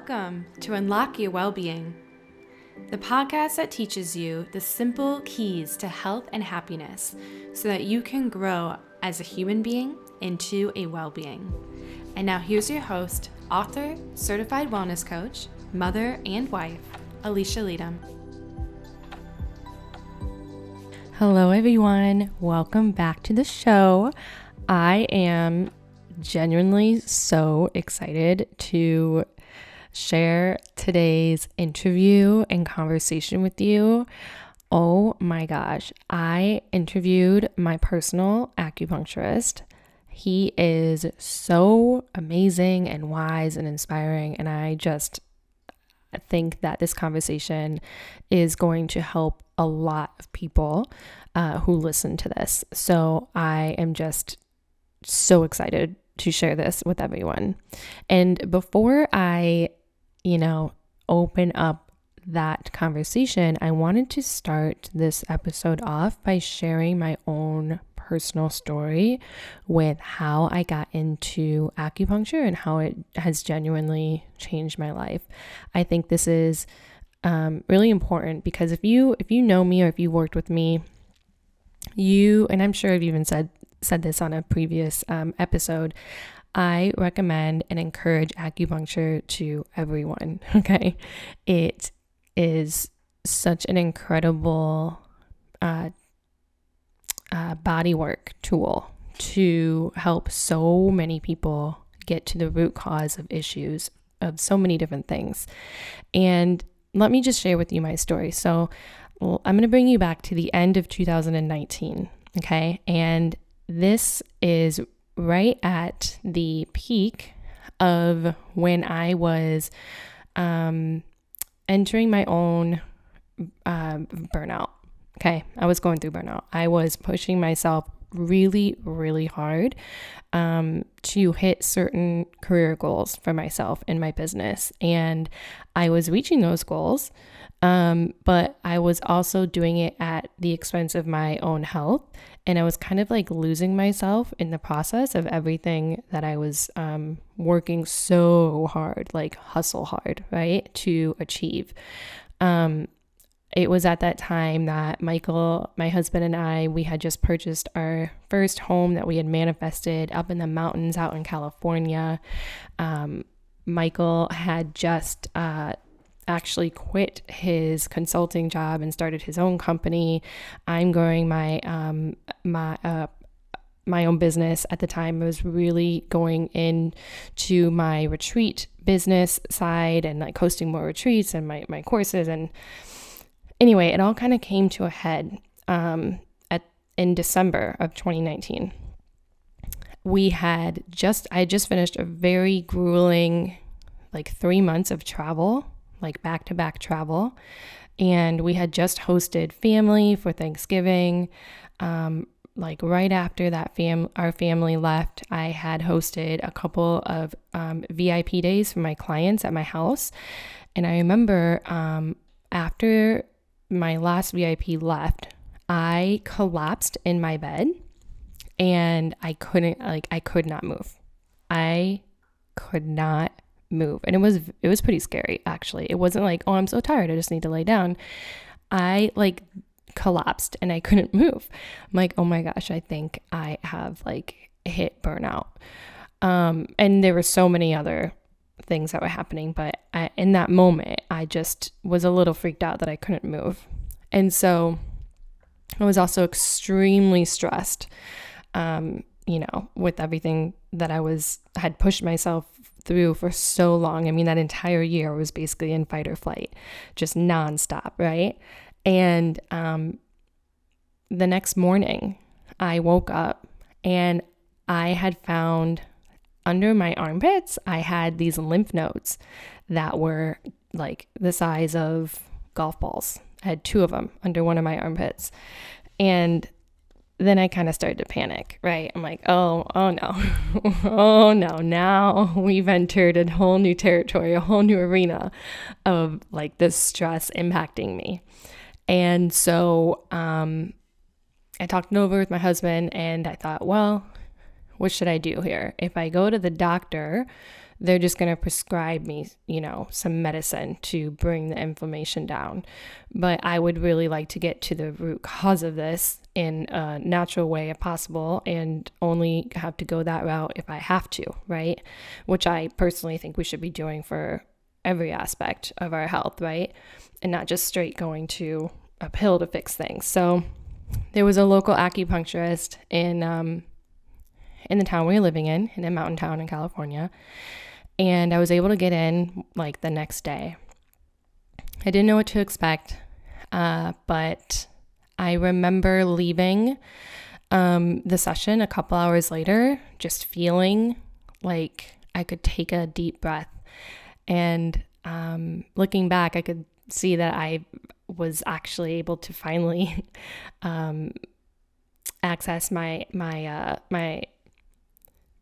Welcome to Unlock Your Wellbeing, the podcast that teaches you the simple keys to health and happiness so that you can grow as a human being into a well-being. And now here's your host, author, certified wellness coach, mother and wife, Alisha Leytem. Hello everyone, welcome back to the show. I am genuinely so excited to share today's interview and conversation with you. Oh my gosh, I interviewed my personal acupuncturist. He is so amazing and wise and inspiring, and I just think that this conversation is going to help a lot of people who listen to this. So I am just so excited to share this with everyone. And before I open up that conversation, I wanted to start this episode off by sharing my own personal story with how I got into acupuncture and how it has genuinely changed my life. I think this is really important because if you know me or if you worked with me, and I'm sure I've even said this on a previous episode, I recommend and encourage acupuncture to everyone, okay? It is such an incredible bodywork tool to help so many people get to the root cause of issues of so many different things. And let me just share with you my story. So I'm going to bring you back to the end of 2019, okay? And this is right at the peak of when I was entering my own burnout. Okay, I was going through burnout. I was pushing myself really, really hard to hit certain career goals for myself in my business. And I was reaching those goals, but I was also doing it at the expense of my own health. And I was kind of like losing myself in the process of everything that I was working so hard, like hustle hard, right, to achieve. It was at that time that Michael, my husband, and I, we had just purchased our first home that we had manifested up in the mountains out in California. Michael had just actually quit his consulting job and started his own company. I'm growing my own business. At the time, I was really going into my retreat business side and like hosting more retreats and my courses. And anyway, it all kind of came to a head in December of 2019. I had just finished a very grueling, like 3 months of travel, like back-to-back travel. And we had just hosted family for Thanksgiving. Like right after that our family left, I had hosted a couple of VIP days for my clients at my house. And I remember after my last VIP left, I collapsed in my bed and I could not move. I could not move. And it was pretty scary, actually. It wasn't like, oh, I'm so tired, I just need to lay down. I like collapsed and I couldn't move. I'm like, oh my gosh, I think I have like hit burnout. And there were so many other things that were happening, but in that moment, I just was a little freaked out that I couldn't move. And so I was also extremely stressed, with everything that I had pushed myself through for so long. I mean, that entire year was basically in fight or flight, just nonstop, right? And the next morning, I woke up and I had found under my armpits, I had these lymph nodes that were like the size of golf balls. I had 2 of them under one of my armpits. And then I kind of started to panic, right? I'm like, oh no. Oh no, now we've entered a whole new territory, a whole new arena of like this stress impacting me. And so I talked it over with my husband and I thought, well, what should I do here? If I go to the doctor, they're just going to prescribe me, some medicine to bring the inflammation down. But I would really like to get to the root cause of this in a natural way if possible, and only have to go that route if I have to, right? Which I personally think we should be doing for every aspect of our health, right? And not just straight going to a pill to fix things. So there was a local acupuncturist in the town we were living in a mountain town in California. And I was able to get in like the next day. I didn't know what to expect, but I remember leaving the session a couple hours later, just feeling like I could take a deep breath. And looking back, I could see that I was actually able to finally access my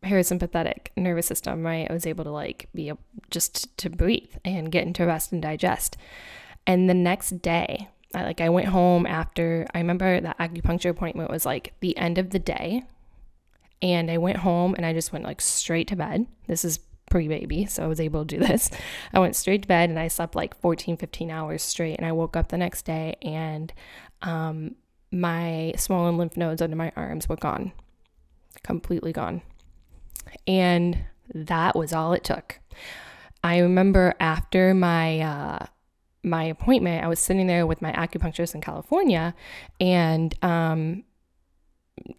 parasympathetic nervous system, right? I was able to be able just to breathe and get into rest and digest. And the next day, I went home after, I remember that acupuncture appointment was the end of the day. And I went home and I just went straight to bed. This is pre-baby, so I was able to do this. I went straight to bed and I slept 14, 15 hours straight. And I woke up the next day and my swollen lymph nodes under my arms were gone, completely gone. And that was all it took. I remember after my appointment, I was sitting there with my acupuncturist in California, and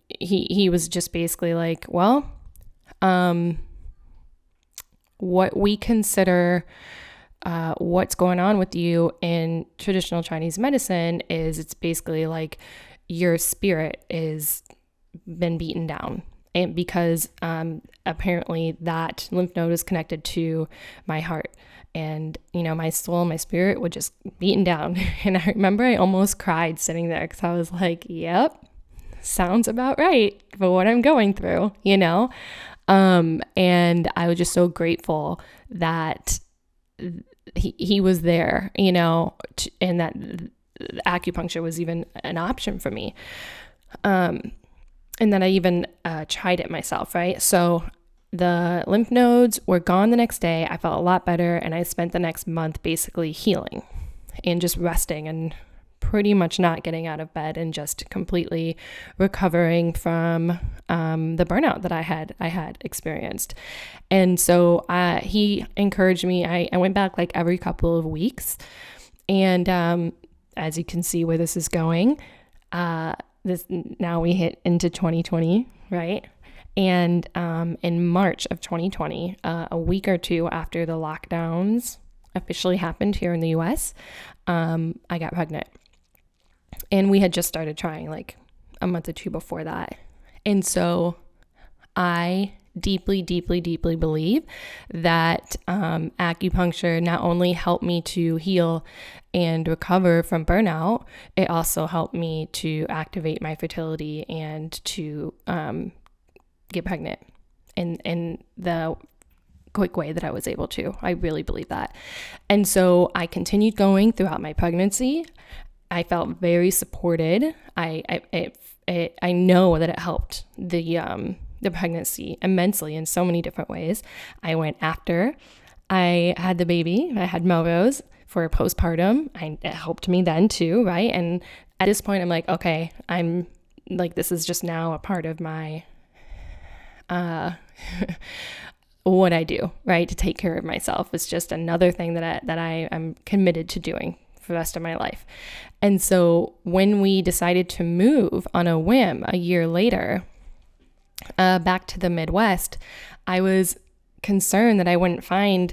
he was just basically what we consider what's going on with you in traditional Chinese medicine is it's basically your spirit is been beaten down. And because apparently that lymph node is connected to my heart, and my soul and my spirit were just beaten down. And I remember I almost cried sitting there because I was like, yep, sounds about right for what I'm going through, and I was just so grateful that he was there, and that acupuncture was even an option for me. And then I even tried it myself, right? So the lymph nodes were gone the next day. I felt a lot better, and I spent the next month basically healing and just resting and pretty much not getting out of bed and just completely recovering from the burnout that I had experienced. And so he encouraged me. I went back every couple of weeks, and as you can see where this is going, now we hit into 2020, right? And in March of 2020, a week or two after the lockdowns officially happened here in the US, I got pregnant. And we had just started trying a month or two before that. And so I deeply, deeply, deeply believe that acupuncture not only helped me to heal and recover from burnout, it also helped me to activate my fertility and to get pregnant in the quick way that I was able to. I really believe that. And so I continued going throughout my pregnancy. I felt very supported. I know that it helped the pregnancy immensely in so many different ways. I went after I had the baby. I had Melrose for postpartum. It helped me then too, right? And at this point, I'm okay, I'm this is just now a part of my what I do, right? To take care of myself. It's just another thing that I am committed to doing for the rest of my life. And so when we decided to move on a whim a year later, back to the Midwest, I was concerned that I wouldn't find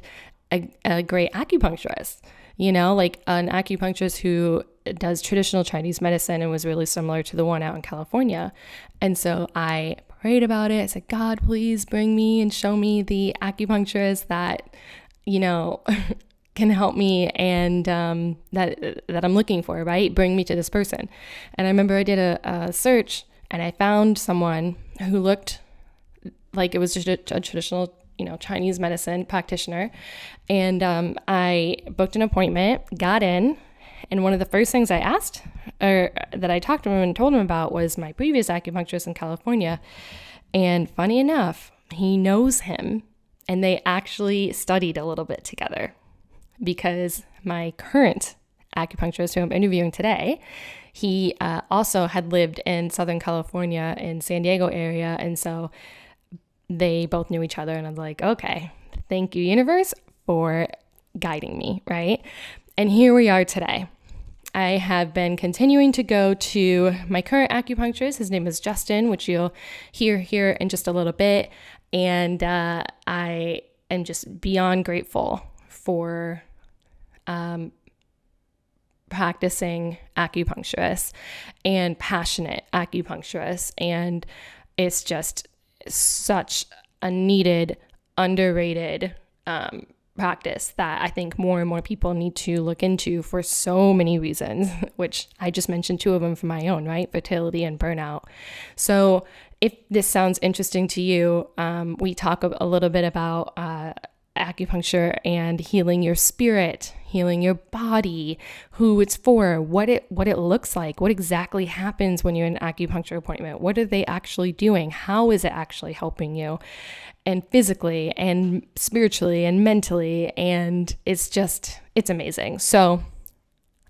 a great acupuncturist, an acupuncturist who does traditional Chinese medicine and was really similar to the one out in California. And so I prayed about it. I said, God, please bring me and show me the acupuncturist that, can help me and that I'm looking for, right? Bring me to this person. And I remember I did a search, and I found someone who looked like it was just a traditional, Chinese medicine practitioner. And I booked an appointment, got in, And one of the first things I asked, or that I talked to him and told him about, was my previous acupuncturist in California. And funny enough, he knows him, and they actually studied a little bit together, because my current acupuncturist who I'm interviewing today, he also had lived in Southern California in San Diego area. And so they both knew each other, and I'm like, okay, thank you, universe, for guiding me, right? And here we are today. I have been continuing to go to my current acupuncturist. His name is Justin, which you'll hear here in just a little bit. And I am just beyond grateful for practicing acupuncturist and passionate acupuncturist. And it's just such a needed, underrated practice that I think more and more people need to look into for so many reasons, which I just mentioned 2 of them for my own, right? Fertility and burnout. So if this sounds interesting to you, we talk a little bit about acupuncture and healing your spirit, healing your body, who it's for, what it looks like, what exactly happens when you're in an acupuncture appointment, what are they actually doing, how is it actually helping you, and physically and spiritually and mentally, and it's amazing. So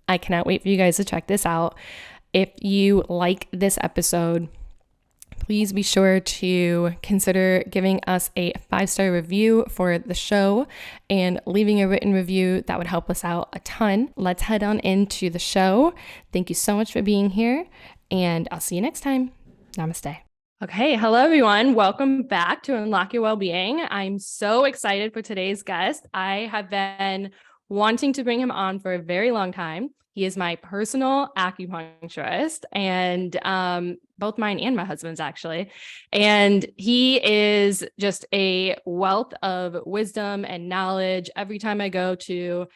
I cannot wait for you guys to check this out. If you like this episode, please be sure to consider giving us a 5-star review for the show and leaving a written review. That would help us out a ton. Let's head on into the show. Thank you so much for being here, and I'll see you next time. Namaste. Okay, hello everyone. Welcome back to Unlock Your Wellbeing. I'm so excited for today's guest. I have been wanting to bring him on for a very long time. He is my personal acupuncturist, and both mine and my husband's actually. And he is just a wealth of wisdom and knowledge. Every time I go to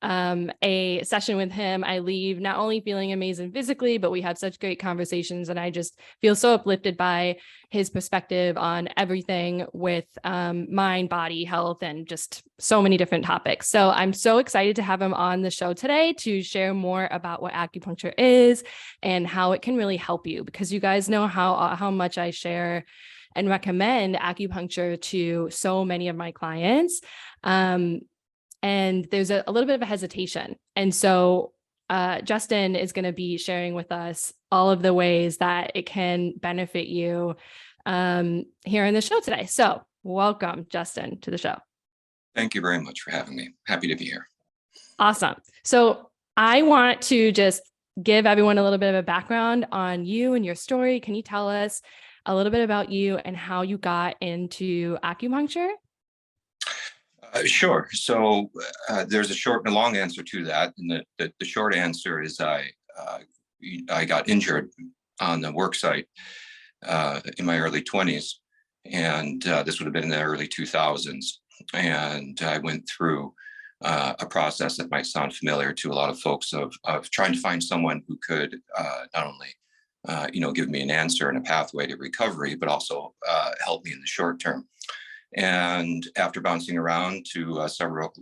a session with him, I leave not only feeling amazing physically, but we have such great conversations, and I just feel so uplifted by his perspective on everything with mind, body, health, and just so many different topics. So I'm so excited to have him on the show today to share more about what acupuncture is and how it can really help you, because you guys know how much I share and recommend acupuncture to so many of my clients. And there's a little bit of a hesitation. And so Justin is going to be sharing with us all of the ways that it can benefit you here in the show today. So welcome, Justin, to the show. Thank you very much for having me. Happy to be here. Awesome. So I want to just give everyone a little bit of a background on you and your story. Can you tell us a little bit about you and how you got into acupuncture? Sure. So there's a short and a long answer to that. And the short answer is I got injured on the work site in my early 20s. And this would have been in the early 2000s. And I went through a process that might sound familiar to a lot of folks of trying to find someone who could not only give me an answer and a pathway to recovery, but also help me in the short term. And after bouncing around to several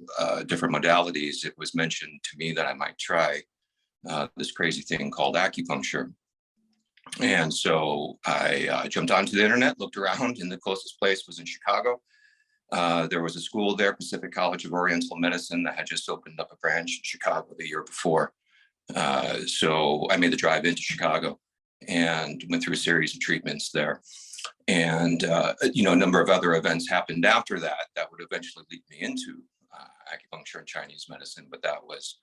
different modalities, it was mentioned to me that I might try this crazy thing called acupuncture. And so I jumped onto the internet, looked around, and the closest place was in Chicago. There was a school there, Pacific College of Oriental Medicine, that had just opened up a branch in Chicago the year before. So I made the drive into Chicago and went through a series of treatments there. And, a number of other events happened after that would eventually lead me into acupuncture and Chinese medicine. But that was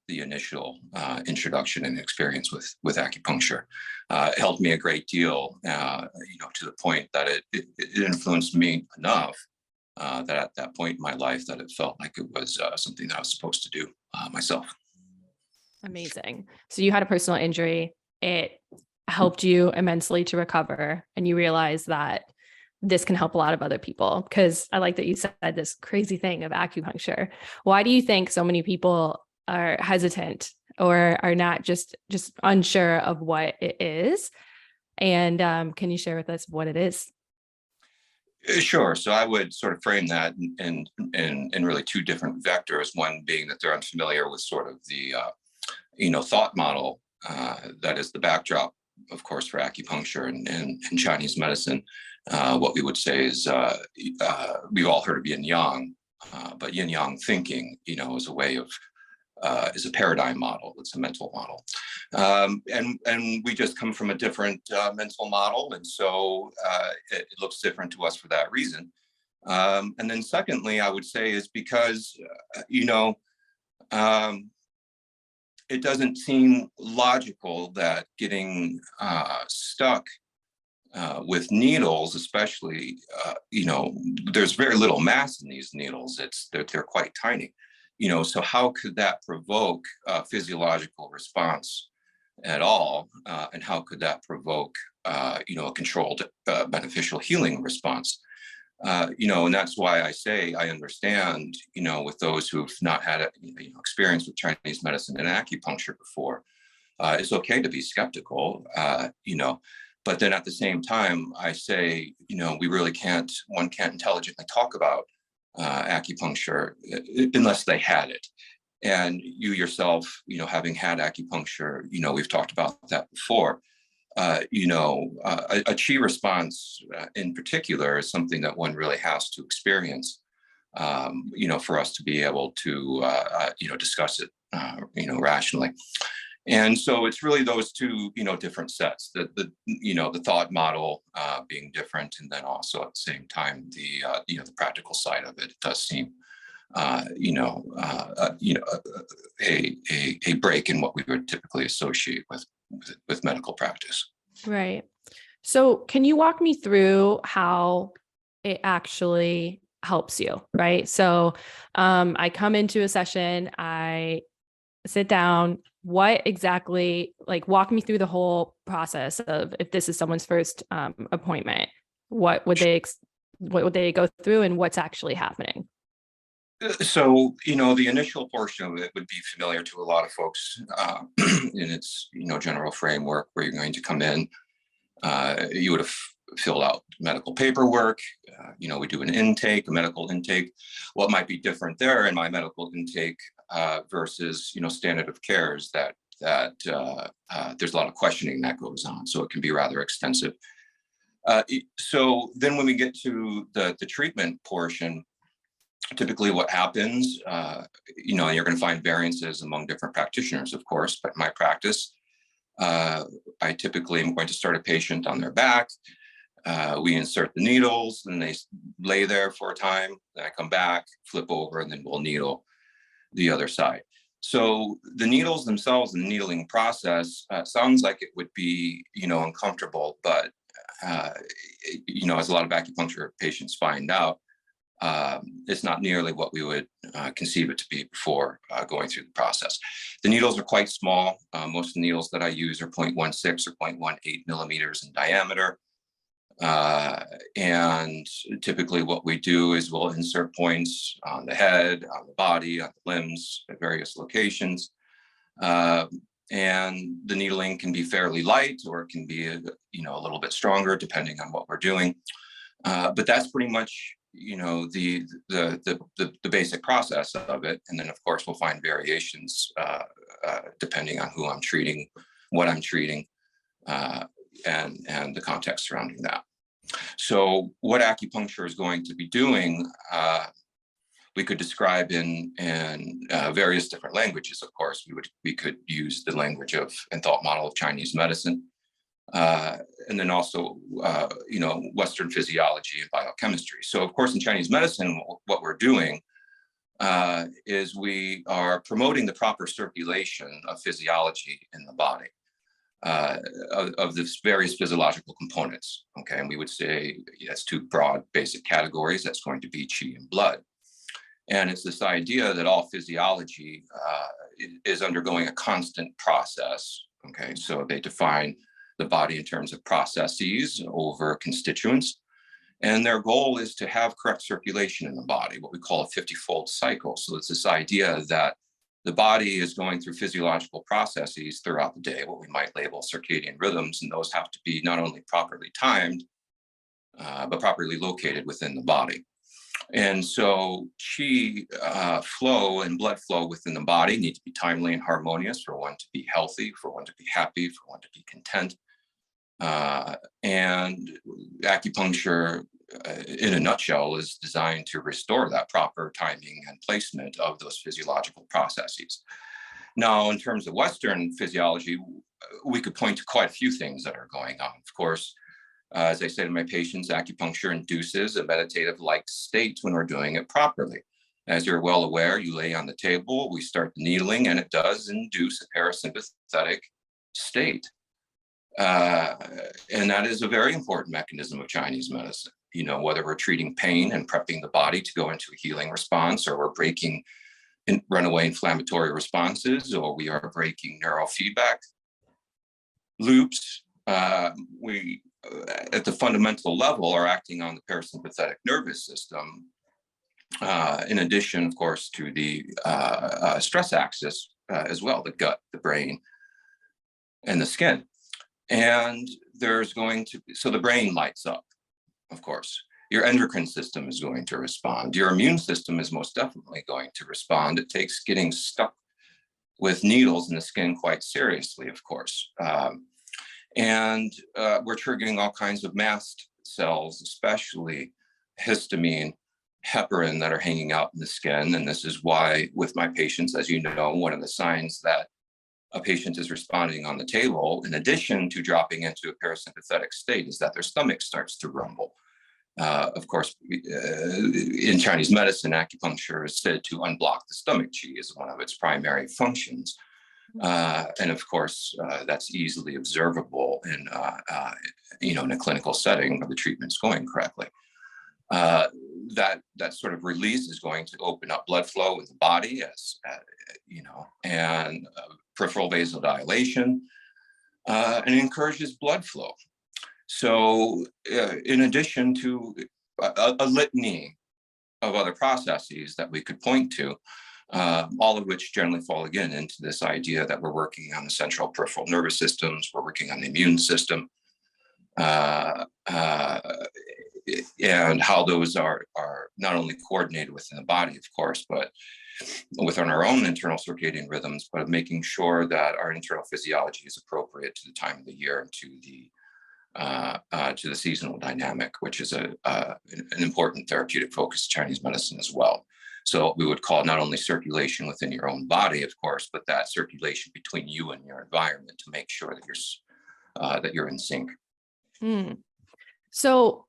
the initial introduction and experience with acupuncture. It helped me a great deal, to the point that it influenced me enough that at that point in my life that it felt like it was something that I was supposed to do myself. Amazing. So you had a personal injury. It helped you immensely to recover, and you realize that this can help a lot of other people, because I like that you said this crazy thing of acupuncture. Why do you think so many people are hesitant or are not just unsure of what it is? And can you share with us what it is? Sure. So I would sort of frame that in really 2 different vectors. One being that they're unfamiliar with sort of the thought model that is the backdrop, of course, for acupuncture and Chinese medicine. What we would say is we've all heard of yin yang, but yin yang thinking, is a way of is a paradigm model. It's a mental model, and we just come from a different mental model, and so it looks different to us for that reason. And then, secondly, I would say is because it doesn't seem logical that getting stuck with needles, especially, there's very little mass in these needles. They're quite tiny, so how could that provoke a physiological response at all? And how could that provoke, a controlled beneficial healing response? And that's why I say I understand, with those who've not had experience with Chinese medicine and acupuncture before, it's okay to be skeptical, but then at the same time, I say, we really one can't intelligently talk about acupuncture unless they had it. And you yourself, having had acupuncture, we've talked about that before. A chi response in particular is something that one really has to experience, for us to be able to, discuss it, rationally. And so it's really those two, different sets, the thought model being different, and then also at the same time, the practical side of it does seem, a break in what we would typically associate with medical practice. Right. So can you walk me through how it actually helps you? Right. So I come into a session, I sit down. What exactly, walk me through the whole process of, if this is someone's first appointment, what would they go through and what's actually happening? So, the initial portion of it would be familiar to a lot of folks in its, general framework, where you're going to come in. You would have filled out medical paperwork. We do an intake, a medical intake. What might be different there in my medical intake versus, standard of care is that there's a lot of questioning that goes on. So it can be rather extensive. So then when we get to the treatment portion, typically what happens, you're going to find variances among different practitioners, of course, but in my practice, I typically am going to start a patient on their back. We insert the needles, and they lay there for a time. Then I come back, flip over, and then we'll needle the other side. So the needles themselves, the needling process, sounds like it would be, uncomfortable, but, as a lot of acupuncture patients find out, it's not nearly what we would conceive it to be before going through the process. The needles are quite small. Most of the needles that I use are 0.16 or 0.18 millimeters in diameter. And typically what we do is we'll insert points on the head, on the body, on the limbs at various locations. And the needling can be fairly light, or it can be, a little bit stronger depending on what we're doing. But that's pretty much, the basic process of it. And then of course we'll find variations depending on who I'm treating, what I'm treating, and the context surrounding that. So what acupuncture is going to be doing, we could describe in various different languages. Of course, we could use the language of and thought model of Chinese medicine, and then also, Western physiology and biochemistry. So, of course, in Chinese medicine, what we're doing is we are promoting the proper circulation of physiology in the body, of the various physiological components. Okay, and we would say that's two broad basic categories. That's going to be qi and blood. And it's this idea that all physiology is undergoing a constant process. Okay, so they define the body in terms of processes over constituents. And their goal is to have correct circulation in the body, what we call a 50-fold cycle. So it's this idea that the body is going through physiological processes throughout the day, what we might label circadian rhythms, and those have to be not only properly timed, but properly located within the body. And so qi flow and blood flow within the body need to be timely and harmonious for one to be healthy, for one to be happy, for one to be content. And acupuncture, in a nutshell, is designed to restore that proper timing and placement of those physiological processes. Now, in terms of Western physiology, we could point to quite a few things that are going on. Of course, as I say to my patients, acupuncture induces a meditative-like state when we're doing it properly. As you're well aware, you lay on the table, we start the needling, and it does induce a parasympathetic state. And that is a very important mechanism of Chinese medicine. You know, whether we're treating pain and prepping the body to go into a healing response, or we're breaking runaway inflammatory responses, or we are breaking neurofeedback loops, we, at the fundamental level, are acting on the parasympathetic nervous system, in addition, of course, to the stress axis as well, the gut, the brain, and the skin. And there's going to be, so the brain lights up, of course. Your endocrine system is going to respond. Your immune system is most definitely going to respond. It takes getting stuck with needles in the skin quite seriously, of course. And we're triggering all kinds of mast cells, especially histamine, heparin, that are hanging out in the skin. And this is why, with my patients, as you know, one of the signs that a patient is responding on the table, in addition to dropping into a parasympathetic state, is that their stomach starts to rumble. Of course, in Chinese medicine, acupuncture is said to unblock the stomach qi as one of its primary functions. And of course, that's easily observable in, in a clinical setting where the treatment's going correctly. That sort of release is going to open up blood flow in the body, as and peripheral vasodilation, and encourages blood flow. So, in addition to a litany of other processes that we could point to, all of which generally fall again into this idea that we're working on the central peripheral nervous systems, we're working on the immune system, and how those are not only coordinated within the body, of course, but within our own internal circadian rhythms, but making sure that our internal physiology is appropriate to the time of the year and to the seasonal dynamic, which is an important therapeutic focus of Chinese medicine as well. So we would call not only circulation within your own body, of course, but that circulation between you and your environment to make sure that you're in sync. So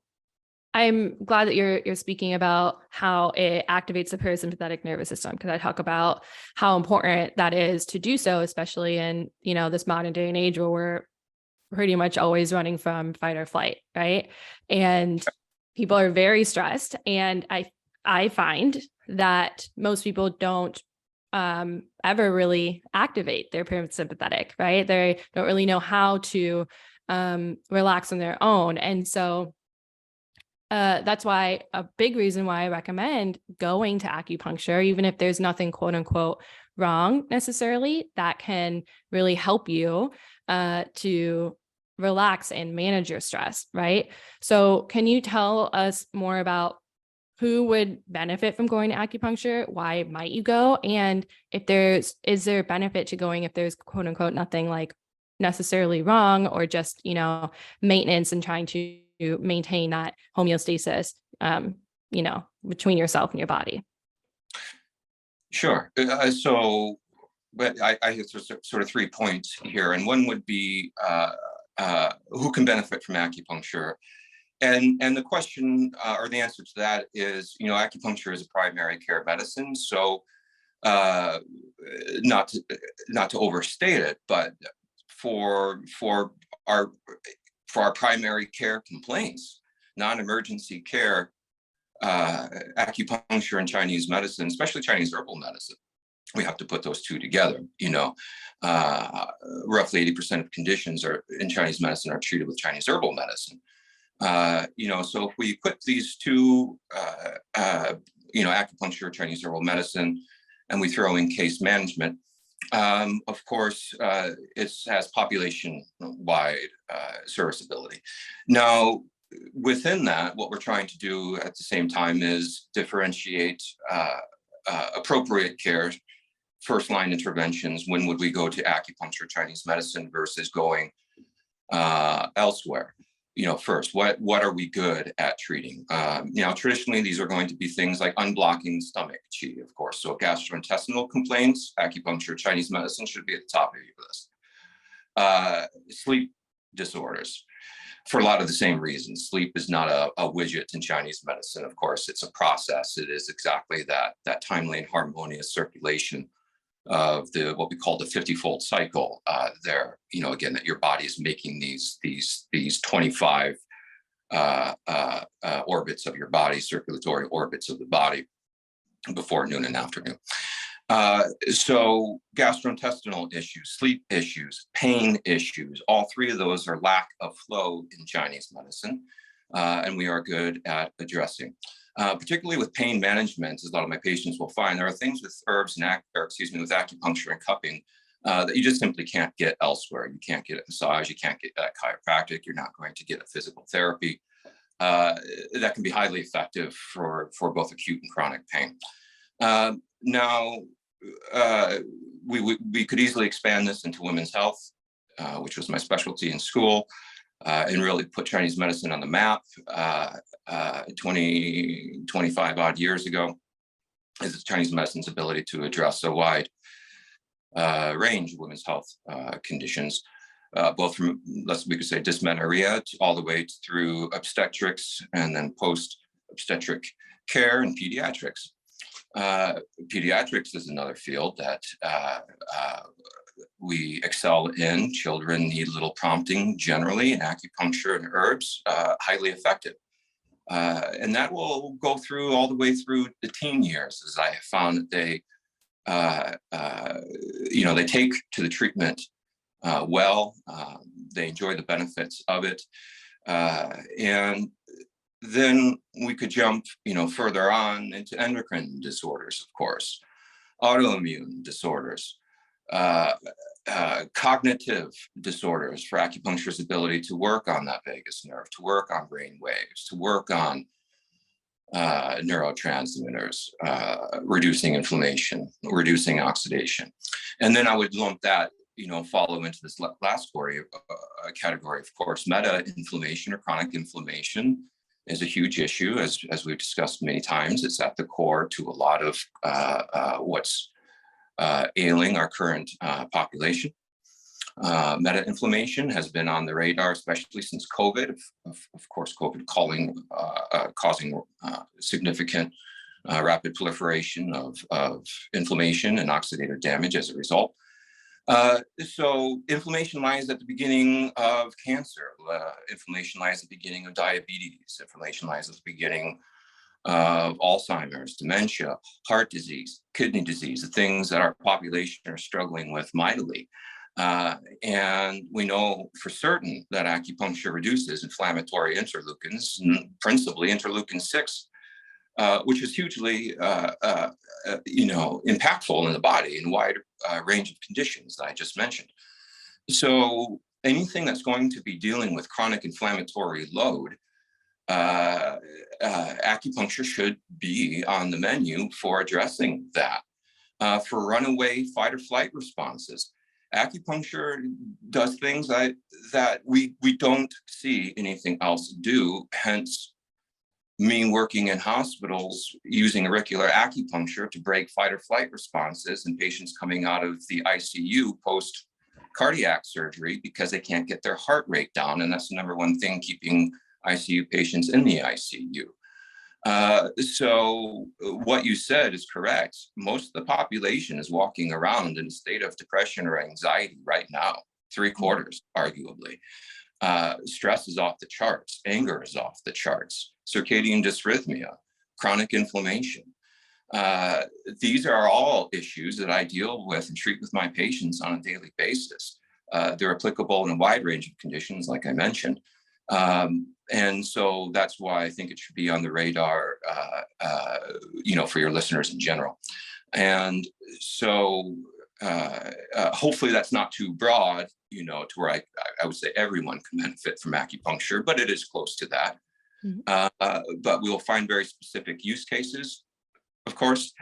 I'm glad that you're speaking about how it activates the parasympathetic nervous system, because I talk about how important that is to do so, especially in, this modern day and age where we're pretty much always running from fight or flight, right? And people are very stressed. And I find that most people don't ever really activate their parasympathetic, right? They don't really know how to relax on their own. And so that's why a big reason why I recommend going to acupuncture, even if there's nothing quote unquote wrong necessarily, that can really help you to relax and manage your stress, right? So can you tell us more about who would benefit from going to acupuncture? Why might you go? And is there benefit to going if there's quote unquote nothing like necessarily wrong, or just, maintenance and trying to maintain that homeostasis, between yourself and your body? Sure. But I have sort of 3 points here, and one would be who can benefit from acupuncture, and the question or the answer to that is, acupuncture is a primary care medicine, so not to overstate it, but for our primary care complaints, non-emergency care, acupuncture and Chinese medicine, especially Chinese herbal medicine, we have to put those two together. Roughly 80% of conditions in Chinese medicine are treated with Chinese herbal medicine. So if we put these two, acupuncture, Chinese herbal medicine, and we throw in case management, of course, it has population-wide serviceability. Now, within that, what we're trying to do at the same time is differentiate appropriate care, first line interventions. When would we go to acupuncture, Chinese medicine versus going elsewhere? First, what are we good at treating? Traditionally, these are going to be things like unblocking stomach qi, of course. So gastrointestinal complaints, acupuncture, Chinese medicine should be at the top of your list. Sleep disorders, for a lot of the same reasons. Sleep is not a widget in Chinese medicine. Of course, it's a process. It is exactly that timely and harmonious circulation of what we call the 50-fold cycle there, again, that your body is making these 25 orbits of your body, circulatory orbits of the body before noon and afternoon. So gastrointestinal issues, sleep issues, pain issues, all three of those are lack of flow in Chinese medicine, and we are good at addressing. Particularly with pain management, as a lot of my patients will find, there are things with herbs and with acupuncture and cupping that you just simply can't get elsewhere. You can't get a massage, you can't get a chiropractic, you're not going to get a physical therapy that can be highly effective for both acute and chronic pain. Now, we could easily expand this into women's health, which was my specialty in school, and really put Chinese medicine on the map 25 odd years ago, is Chinese medicine's ability to address a wide range of women's health conditions, both from, we could say, dysmenorrhea all the way through obstetrics and then post-obstetric care and pediatrics. Pediatrics is another field that we excel in. Children need little prompting generally, and acupuncture and herbs, highly effective. And that will go through all the way through the teen years, as I have found that they take to the treatment well. They enjoy the benefits of it. And then we could jump, further on into endocrine disorders, of course, autoimmune disorders, cognitive disorders for acupuncture's ability to work on that vagus nerve, to work on brain waves, to work on neurotransmitters, reducing inflammation, reducing oxidation. And then I would lump that, follow into this last category, of course. Meta-inflammation or chronic inflammation is a huge issue, as we've discussed many times. It's at the core to a lot of what's ailing our current population. Meta-inflammation has been on the radar, especially since COVID. Of course, COVID causing significant rapid proliferation of inflammation and oxidative damage as a result. So inflammation lies at the beginning of cancer. Inflammation lies at the beginning of diabetes. Inflammation lies at the beginning of Alzheimer's, dementia, heart disease, kidney disease, the things that our population are struggling with mightily. And we know for certain that acupuncture reduces inflammatory interleukins, principally interleukin-6, which is hugely, impactful in the body in a wide range of conditions that I just mentioned. So anything that's going to be dealing with chronic inflammatory load, acupuncture should be on the menu for addressing that. For runaway fight or flight responses, acupuncture does things that we don't see anything else do, hence me working in hospitals using auricular acupuncture to break fight or flight responses in patients coming out of the ICU post cardiac surgery because they can't get their heart rate down. And that's the number one thing keeping ICU patients in the ICU. So what you said is correct. Most of the population is walking around in a state of depression or anxiety right now, 3/4, arguably. Stress is off the charts, anger is off the charts, circadian dysrhythmia, chronic inflammation. These are all issues that I deal with and treat with my patients on a daily basis. They're applicable in a wide range of conditions, like I mentioned. And so that's why I think it should be on the radar, for your listeners in general. And so hopefully that's not too broad, to where I would say everyone can benefit from acupuncture, but it is close to that. But we will find very specific use cases, of course,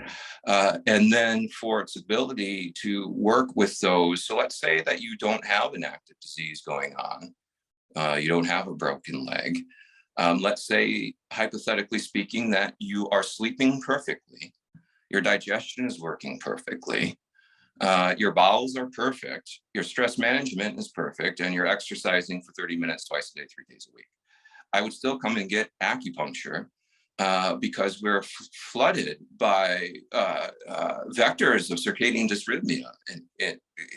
and then for its ability to work with those. So let's say that you don't have an active disease going on, you don't have a broken leg. Let's say, hypothetically speaking, that you are sleeping perfectly, your digestion is working perfectly, your bowels are perfect, your stress management is perfect, and you're exercising for 30 minutes twice a day, 3 days a week. I would still come and get acupuncture because we're flooded by vectors of circadian dysrhythmia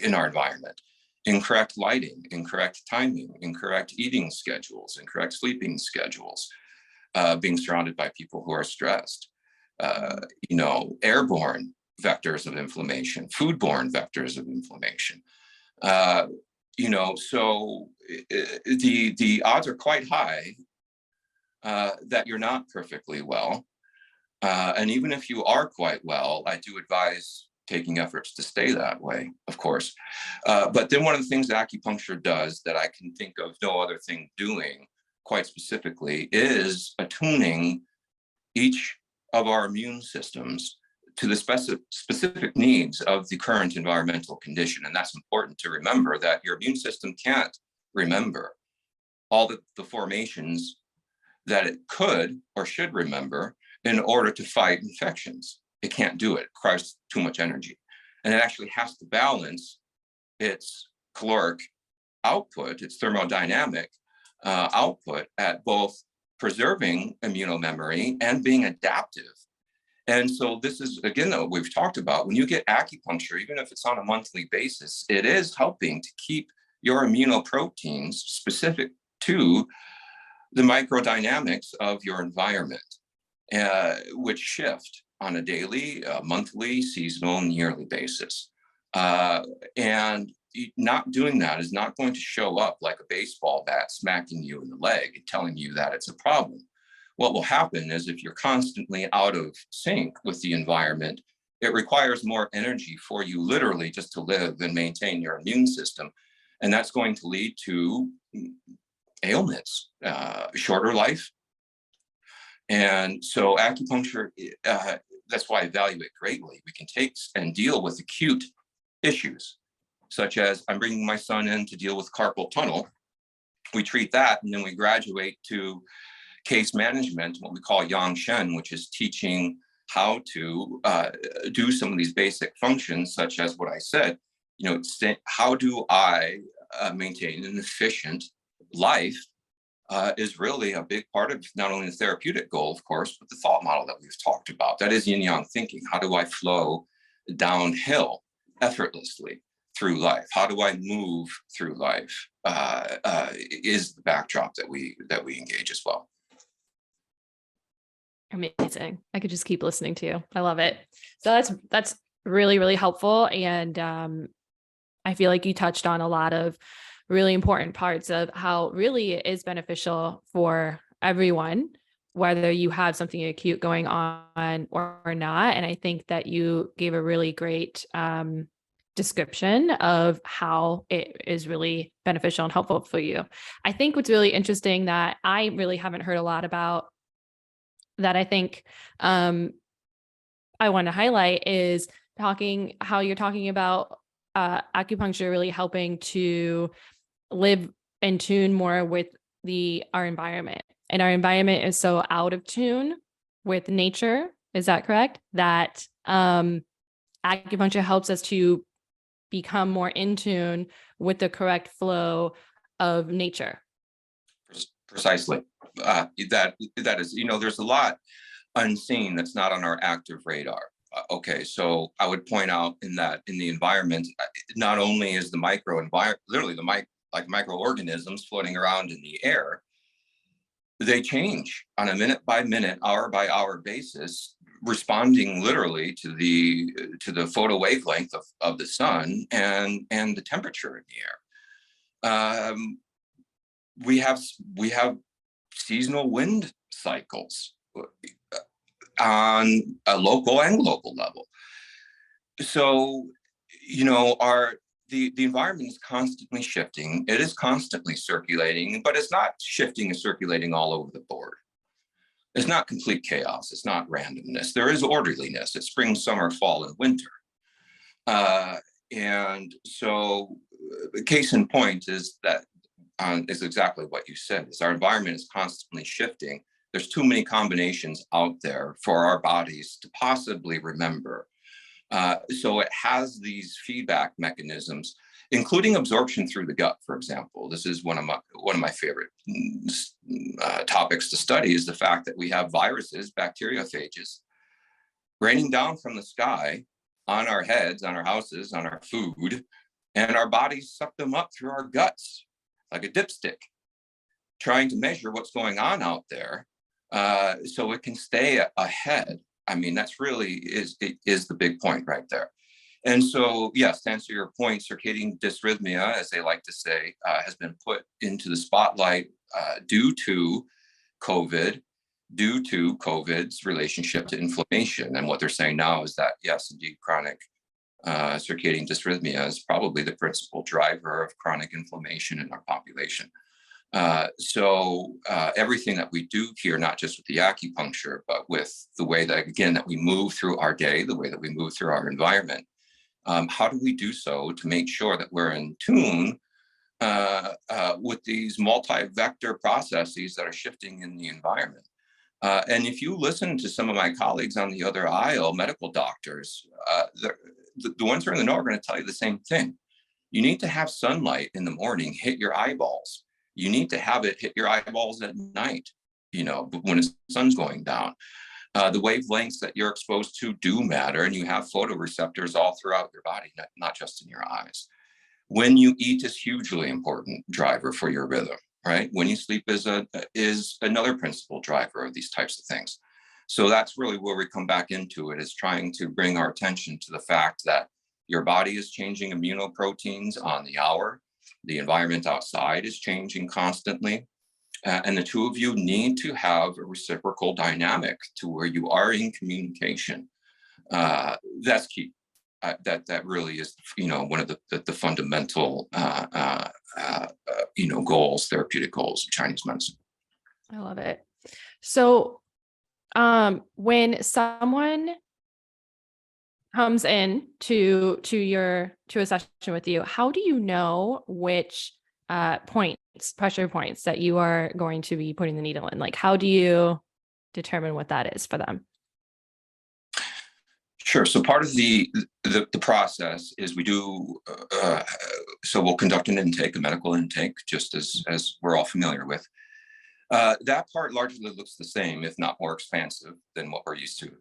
in our environment. Incorrect lighting, incorrect timing, incorrect eating schedules, incorrect sleeping schedules, being surrounded by people who are stressed, airborne vectors of inflammation, foodborne vectors of inflammation. So the odds are quite high that you're not perfectly well. And even if you are quite well, I do advise taking efforts to stay that way, of course. But then one of the things that acupuncture does that I can think of no other thing doing quite specifically is attuning each of our immune systems to the specific needs of the current environmental condition. And that's important to remember, that your immune system can't remember all the formations that it could or should remember in order to fight infections. It can't do it. It requires too much energy. And it actually has to balance its caloric output, its thermodynamic output, at both preserving immunomemory and being adaptive. And so this is, again, what we've talked about. When you get acupuncture, even if it's on a monthly basis, it is helping to keep your immunoproteins specific to the microdynamics of your environment, which shift on a daily, monthly, seasonal, and yearly basis. And not doing that is not going to show up like a baseball bat smacking you in the leg and telling you that it's a problem. What will happen is, if you're constantly out of sync with the environment, it requires more energy for you literally just to live and maintain your immune system. And that's going to lead to ailments, shorter life. And so acupuncture, that's why I value it greatly. We can take and deal with acute issues, such as I'm bringing my son in to deal with carpal tunnel. We treat that, and then we graduate to case management, what we call yang shen, which is teaching how to do some of these basic functions, such as what I said. How do I maintain an efficient life is really a big part of not only the therapeutic goal, of course, but the thought model that we've talked about. That is yin-yang thinking. How do I flow downhill effortlessly through life? How do I move through life? Is the backdrop that we engage as well. Amazing. I could just keep listening to you. I love it. So that's really, really helpful. And I feel like you touched on a lot of really important parts of how really it is beneficial for everyone, whether you have something acute going on or not. And I think that you gave a really great description of how it is really beneficial and helpful for you. I think what's really interesting that I really haven't heard a lot about, that I think I want to highlight, is how you're talking about acupuncture really helping to live in tune more with our environment. And our environment is so out of tune with nature. Is that correct? That acupuncture helps us to become more in tune with the correct flow of nature. Precisely. That is, there's a lot unseen that's not on our active radar. Okay, so I would point out in the environment, not only is the microenvironment, literally like microorganisms floating around in the air, they change on a minute by minute, hour by hour basis, responding literally to the photo wavelength of the sun and the temperature in the air. We have seasonal wind cycles on a local and global level. So, the environment is constantly shifting. It is constantly circulating, but it's not shifting and circulating all over the board. It's not complete chaos. It's not randomness. There is orderliness. It's spring, summer, fall, and winter. And so, case in point is that is exactly what you said. Is our environment is constantly shifting. There's too many combinations out there for our bodies to possibly remember. So it has these feedback mechanisms, including absorption through the gut, for example. This is one of my favorite topics to study, is the fact that we have viruses, bacteriophages, raining down from the sky on our heads, on our houses, on our food, and our bodies suck them up through our guts like a dipstick, trying to measure what's going on out there so it can stay ahead. I mean, that's really is the big point right there. And so, yes, to answer your point, circadian dysrhythmia, as they like to say, has been put into the spotlight due to COVID, due to COVID's relationship to inflammation. And what they're saying now is that, yes, indeed, chronic circadian dysrhythmia is probably the principal driver of chronic inflammation in our population. So everything that we do here, not just with the acupuncture, but with the way that, again, that we move through our day, the way that we move through our environment, how do we do so to make sure that we're in tune with these multi-vector processes that are shifting in the environment? And if you listen to some of my colleagues on the other aisle, medical doctors, the ones who are in the know are going to tell you the same thing. You need to have sunlight in the morning hit your eyeballs. You need to have it hit your eyeballs at night, when the sun's going down. The wavelengths that you're exposed to do matter, and you have photoreceptors all throughout your body, not just in your eyes. When you eat is hugely important driver for your rhythm, right? When you sleep is another principal driver of these types of things. So that's really where we come back into it, is trying to bring our attention to the fact that your body is changing immunoproteins on the hour. The environment outside is changing constantly. And the two of you need to have a reciprocal dynamic to where you are in communication. That's key. That really is, one of the fundamental, goals, therapeutic goals of Chinese medicine. I love it. So, when someone comes in to a session with you, how do you know which pressure points that you are going to be putting the needle in? Like, how do you determine what that is for them? Sure. So part of the process is we do, so we'll conduct an intake, a medical intake, just as we're all familiar with. That part largely looks the same, if not more expansive than what we're used to.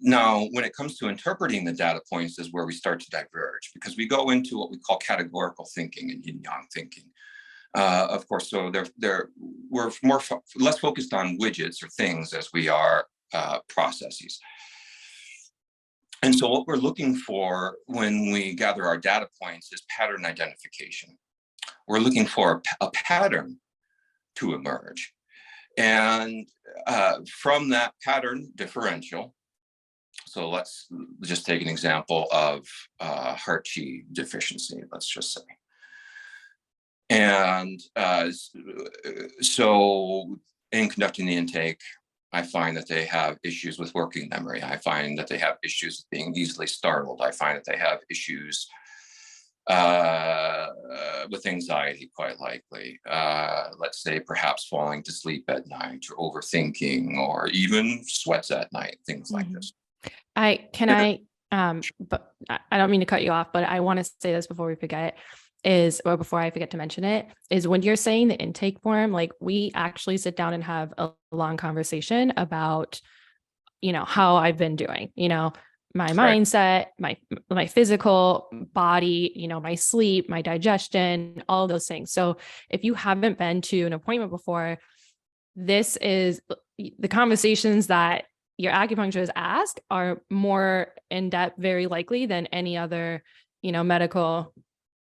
Now, when it comes to interpreting the data points is where we start to diverge, because we go into what we call categorical thinking and yin-yang thinking. Of course, so we're less focused on widgets or things as we are processes. And so what we're looking for when we gather our data points is pattern identification. We're looking for a pattern to emerge. And from that pattern differential, so let's just take an example of heart qi deficiency, let's just say. And so in conducting the intake, I find that they have issues with working memory. I find that they have issues with being easily startled. I find that they have issues with anxiety, quite likely. Let's say perhaps falling to sleep at night, or overthinking, or even sweats at night, things like this. But I don't mean to cut you off, but I want to say this before we forget, before I forget to mention it, is when you're saying the intake form, like, we actually sit down and have a long conversation about, how I've been doing, my mindset, my physical body, my sleep, my digestion, all of those things. So if you haven't been to an appointment before, this is the conversations that your acupuncturist ask are more in depth, very likely, than any other, medical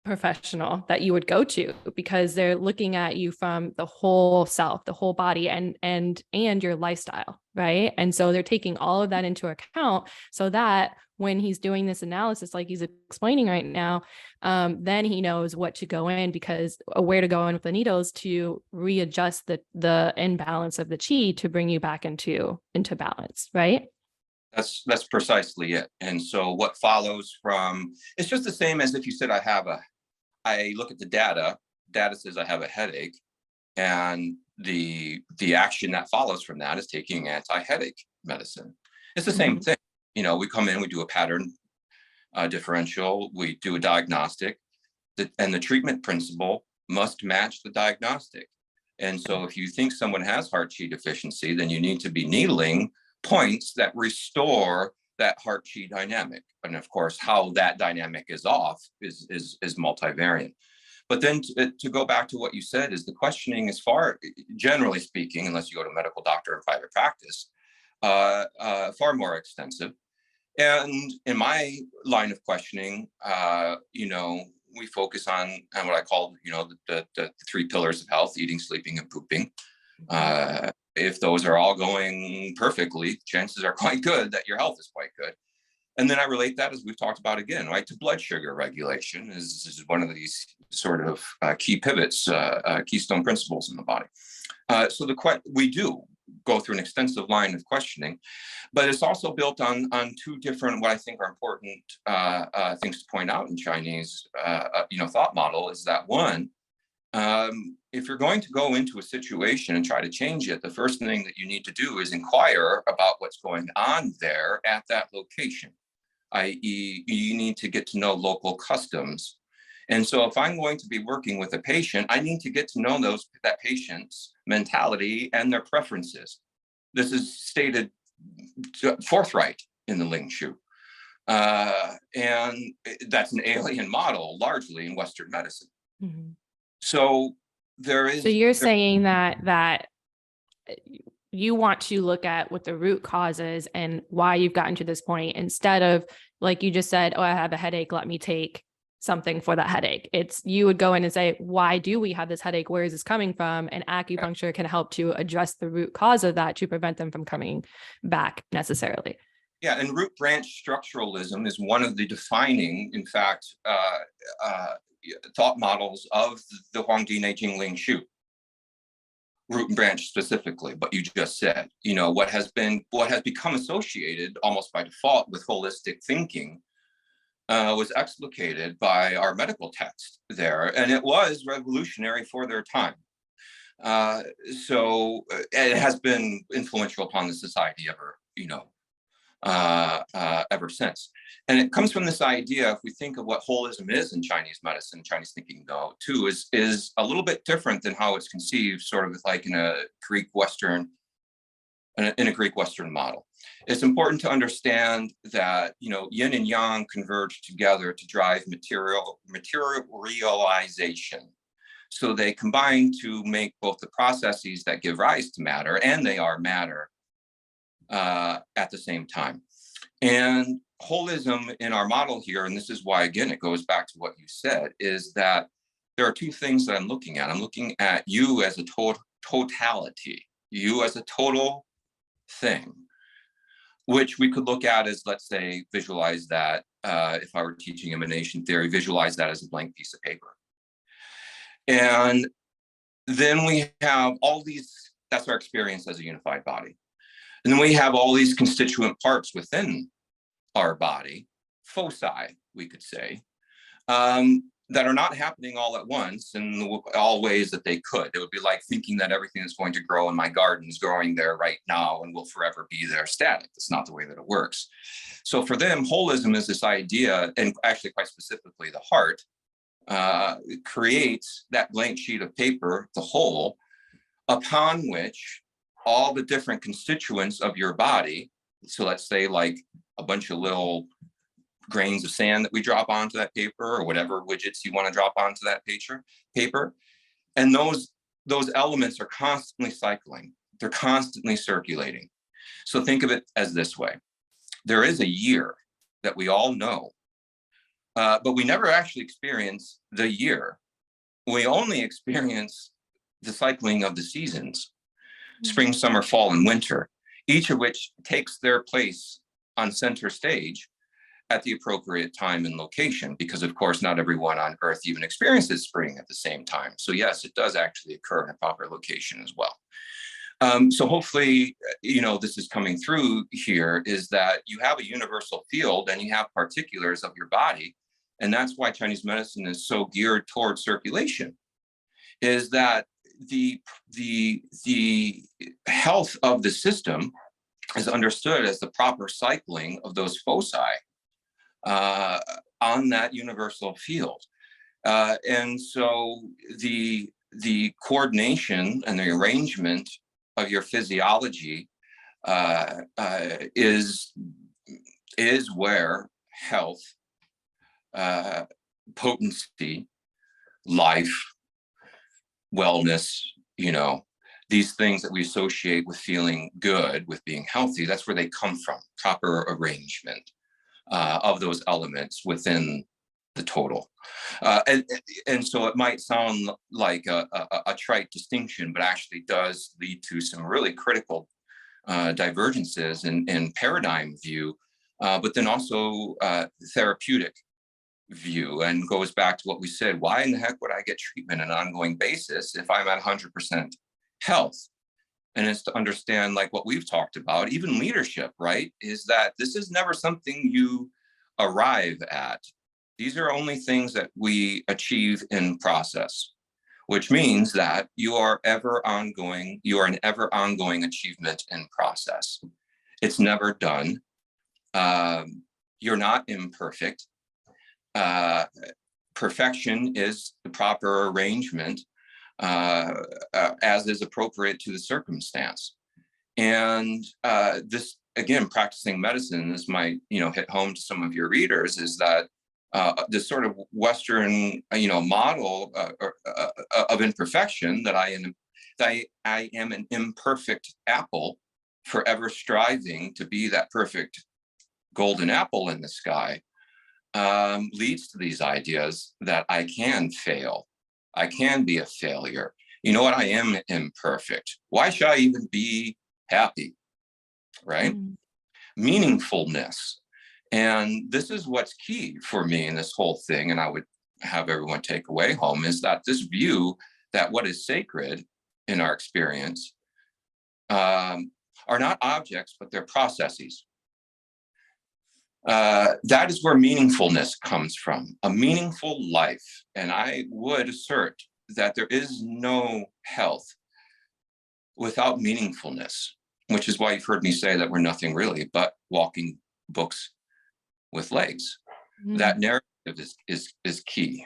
professional that you would go to, because they're looking at you from the whole self, the whole body, and your lifestyle, right? And so they're taking all of that into account, so that when he's doing this analysis, like he's explaining right now, then he knows what to go in, because where to go in with the needles to readjust the imbalance of the chi to bring you back into balance, right? That's precisely it. And so what follows from, it's just the same as if you said, I look at the data says I have a headache, and the action that follows from that is taking anti-headache medicine. It's the same thing. We come in, we do a pattern differential, we do a diagnostic, and the treatment principle must match the diagnostic. And so if you think someone has heart chi deficiency, then you need to be needling points that restore that heart chi dynamic. And of course, how that dynamic is off is multivariant. But then to go back to what you said, is the questioning is generally speaking, unless you go to a medical doctor in private practice, far more extensive. And in my line of questioning, we focus on what I call, the three pillars of health: eating, sleeping, and pooping. If those are all going perfectly, chances are quite good that your health is quite good. And then I relate that, as we've talked about again, right, to blood sugar regulation is one of these sort of key pivots, keystone principles in the body. So we do go through an extensive line of questioning, but it's also built on two different, what I think are important things to point out in Chinese, thought model, is that one, if you're going to go into a situation and try to change it, the first thing that you need to do is inquire about what's going on there at that location, i.e., you need to get to know local customs. And so if I'm going to be working with a patient, I need to get to know that patient's mentality and their preferences. This is stated forthright in the Ling Shu. And that's an alien model largely in Western medicine. So you're saying that you want to look at what the root cause is and why you've gotten to this point, instead of, like you just said, oh, I have a headache, let me take something for that headache. You would go in and say, why do we have this headache? Where is this coming from? And acupuncture can help to address the root cause of that to prevent them from coming back necessarily. Yeah, and root branch structuralism is one of the defining, in fact, thought models of the Huangdi Neijing Ling Shu. Root and branch specifically, but you just said, what has become associated almost by default with holistic thinking was explicated by our medical text there, and it was revolutionary for their time. So it has been influential upon the society ever since. And it comes from this idea, if we think of what holism is in Chinese medicine, Chinese thinking, though, too, is a little bit different than how it's conceived, sort of like in a Greek Western model. It's important to understand that, yin and yang converge together to drive materialization. So they combine to make both the processes that give rise to matter, and they are matter, at the same time. And holism in our model here, and this is why, again, it goes back to what you said, is that there are two things that I'm looking at. I'm looking at you as a totality, you as a total thing, which we could look at as, let's say, visualize that, if I were teaching emanation theory, visualize that as a blank piece of paper. And then we have all these, that's our experience as a unified body. And then we have all these constituent parts within our body, foci, we could say, that are not happening all at once in all ways that they could. It would be like thinking that everything that's going to grow in my garden is growing there right now and will forever be there static. That's not the way that it works. So for them, holism is this idea, and actually quite specifically the heart, creates that blank sheet of paper, the whole, upon which all the different constituents of your body, so let's say like a bunch of little grains of sand that we drop onto that paper, or whatever widgets you want to drop onto that paper, and those elements are constantly cycling. They're constantly circulating. So think of it as this way. There is a year that we all know But we never actually experience the year. We only experience the cycling of the seasons, spring, summer, fall, and winter, each of which takes their place on center stage at the appropriate time and location, because of course, not everyone on Earth even experiences spring at the same time. So yes, it does actually occur in a proper location as well. So hopefully, this is coming through here, is that you have a universal field and you have particulars of your body. And that's why Chinese medicine is so geared towards circulation, is that the health of the system is understood as the proper cycling of those foci on that universal field. And so the coordination and the arrangement of your physiology is where health, potency, life, wellness, these things that we associate with feeling good, with being healthy, that's where they come from, proper arrangement of those elements within the total. And so it might sound like a trite distinction, but actually does lead to some really critical divergences in paradigm view, but then also therapeutic view, and goes back to what we said. Why in the heck would I get treatment on an ongoing basis if I'm at 100% health? And it's to understand, like what we've talked about, even leadership, right? Is that this is never something you arrive at. These are only things that we achieve in process, which means that you are an ever ongoing achievement in process. It's never done. You're not imperfect. Perfection is the proper arrangement as is appropriate to the circumstance. And this, again, practicing medicine, this might, hit home to some of your readers, is that this sort of Western, model of imperfection, that I am an imperfect apple, forever striving to be that perfect golden apple in the sky, leads to these ideas that I can fail. I can be a failure. You know what? I am imperfect. Why should I even be happy? Right? Meaningfulness. And this is what's key for me in this whole thing. And I would have everyone take away home, is that this view that what is sacred in our experience are not objects, but they're processes. That is where meaningfulness comes from, a meaningful life. And I would assert that there is no health without meaningfulness, which is why you've heard me say that we're nothing really but walking books with legs. That narrative is key.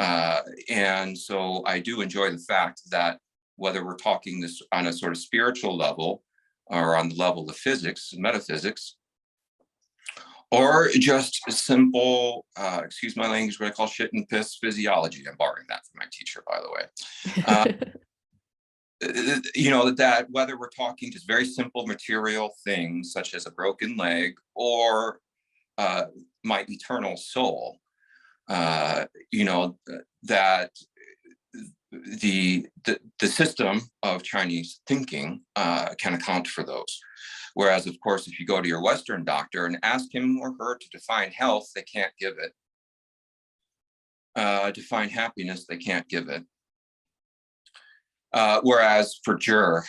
And so I do enjoy the fact that whether we're talking this on a sort of spiritual level or on the level of physics, metaphysics, or just simple, excuse my language, what I call shit and piss physiology. I'm borrowing that from my teacher, by the way. That whether we're talking just very simple material things, such as a broken leg, or my eternal soul, that the system of Chinese thinking can account for those. Whereas, of course, if you go to your Western doctor and ask him or her to define health, they can't give it. Define happiness, they can't give it. Whereas for Jur,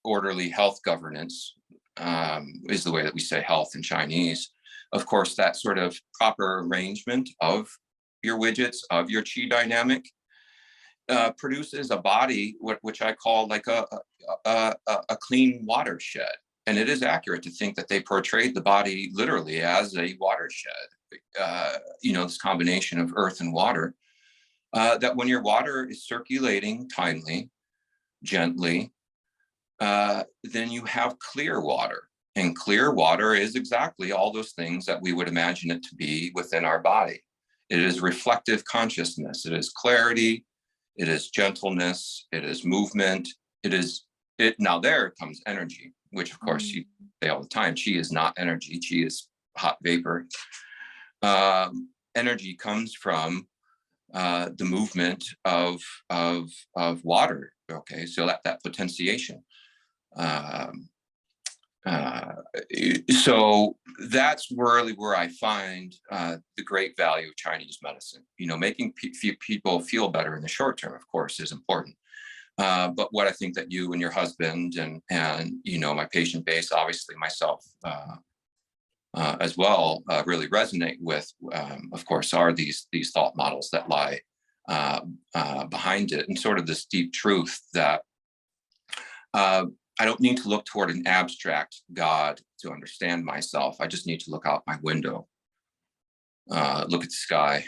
orderly health governance is the way that we say health in Chinese. Of course, that sort of proper arrangement of your widgets, of your qi dynamic, produces a body, which I call like a clean watershed. And it is accurate to think that they portrayed the body literally as a watershed, this combination of earth and water, that when your water is circulating timely, gently, then you have clear water. And clear water is exactly all those things that we would imagine it to be within our body. It is reflective consciousness. It is clarity. It is gentleness. It is movement. Now there comes energy, which of course you say all the time, qi is not energy. Qi is hot vapor. And energy comes from the movement of water. Okay, so that potentiation. So that's really where I find the great value of Chinese medicine. Making people feel better in the short term, of course, is important. But what I think that you and your husband and my patient base, obviously myself as well, really resonate with, of course, are these thought models that lie behind it, and sort of this deep truth that I don't need to look toward an abstract God to understand myself. I just need to look out my window, look at the sky,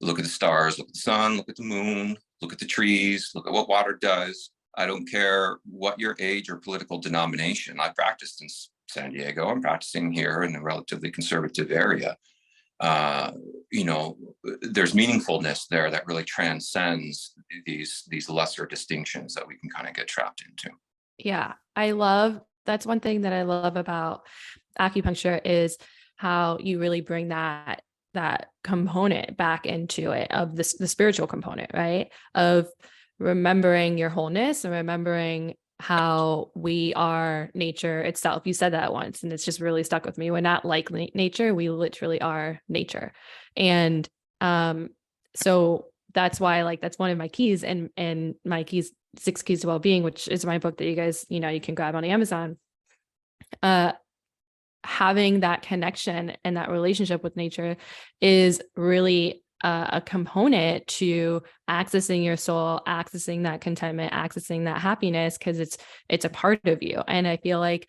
look at the stars, look at the sun, look at the moon, look at the trees, look at what water does. I don't care what your age or political denomination. I practiced in San Diego. I'm practicing here in a relatively conservative area. There's meaningfulness there that really transcends these lesser distinctions that we can kind of get trapped into. Yeah, that's one thing that I love about acupuncture is how you really bring that component back into it, of the spiritual component, right? Of remembering your wholeness and remembering how we are nature itself. You said that once, and it's just really stuck with me. We're not like nature. We literally are nature. And so that's why, that's one of my keys, and my keys, 6 Keys to Wellbeing, which is my book that you guys, you can grab on Amazon. Having that connection and that relationship with nature is really a component to accessing your soul, accessing that contentment, accessing that happiness, because it's a part of you. And I feel like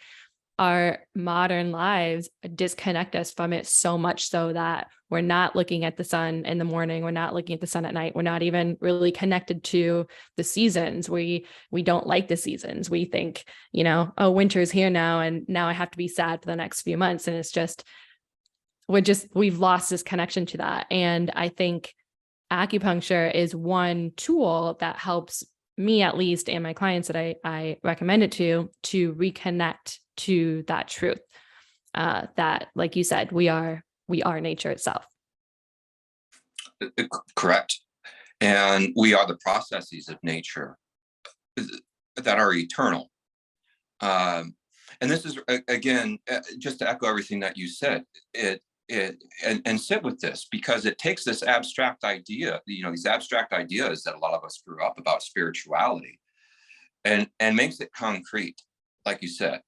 our modern lives disconnect us from it so much, so that we're not looking at the sun in the morning, we're not looking at the sun at night, we're not even really connected to the seasons. We don't like the seasons. We think, oh, winter's here now, and now I have to be sad for the next few months. And it's just, we've lost this connection to that. And I think acupuncture is one tool that helps me, at least, and my clients that I recommend it to reconnect to that truth, that, like you said, we are nature itself. Correct. And we are the processes of nature that are eternal. And this is, again, just to echo everything that you said, and sit with this, because it takes this abstract idea, these abstract ideas that a lot of us grew up about spirituality, and makes it concrete, like you said.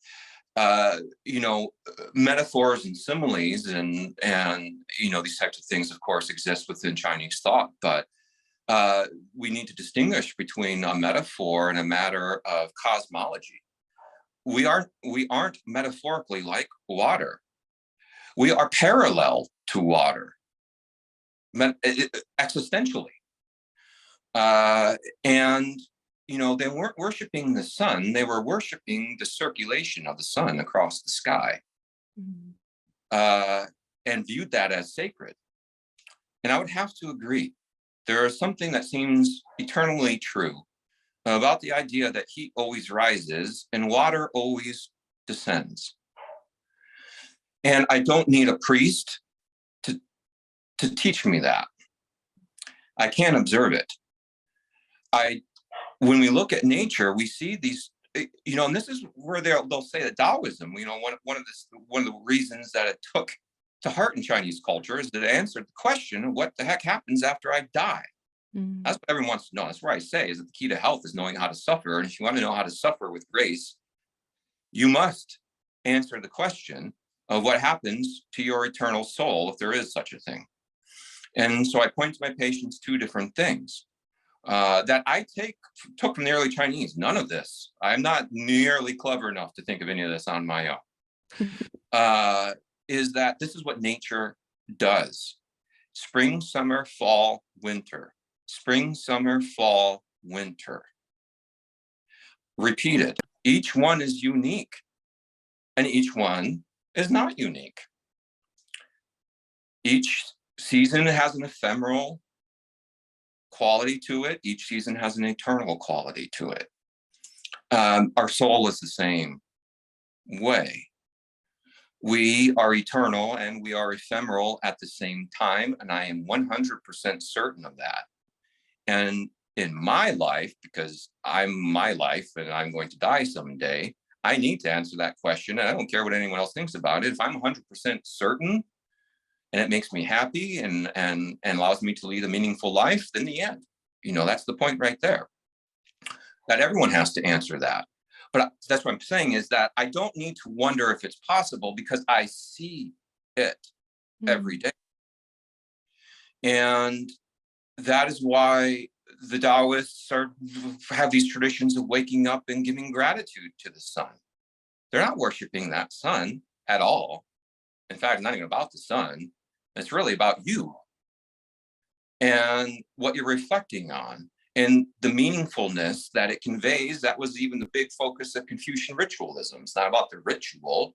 Metaphors and similes and these types of things, of course, exist within Chinese thought, but we need to distinguish between a metaphor and a matter of cosmology. We aren't metaphorically like water. We are parallel to water, existentially. And they weren't worshiping the sun, they were worshiping the circulation of the sun across the sky, and viewed that as sacred. And I would have to agree. There is something that seems eternally true about the idea that heat always rises and water always descends. And I don't need a priest to teach me that. I can observe it. When we look at nature, we see these, and this is where they'll say that Taoism, one of the reasons that it took to heart in Chinese culture is that it answered the question of what the heck happens after I die. That's what everyone wants to know. That's where I say is that the key to health is knowing how to suffer. And if you want to know how to suffer with grace, you must answer the question of what happens to your eternal soul, if there is such a thing. And so I point to my patients 2 different things that I took from the early Chinese. None of this. I'm not nearly clever enough to think of any of this on my own. Is that this is what nature does. Spring, summer, fall, winter. Spring, summer, fall, winter. Repeated. Each one is unique, and each one is not unique. Each season has an ephemeral quality to it. Each season has an eternal quality to it. Our soul is the same way. We are eternal and we are ephemeral at the same time, and I am 100% certain of that. And in my life, because I'm my life and I'm going to die someday, I need to answer that question, and I don't care what anyone else thinks about it. If I'm 100% certain and it makes me happy and allows me to lead a meaningful life, then the end. That's the point right there. That everyone has to answer that. But that's what I'm saying, is that I don't need to wonder if it's possible, because I see it every day. And that is why the Taoists have these traditions of waking up and giving gratitude to the sun. They're not worshiping that sun at all. In fact, not even about the sun. It's really about you and what you're reflecting on and the meaningfulness that it conveys. That was even the big focus of Confucian ritualism. It's not about the ritual.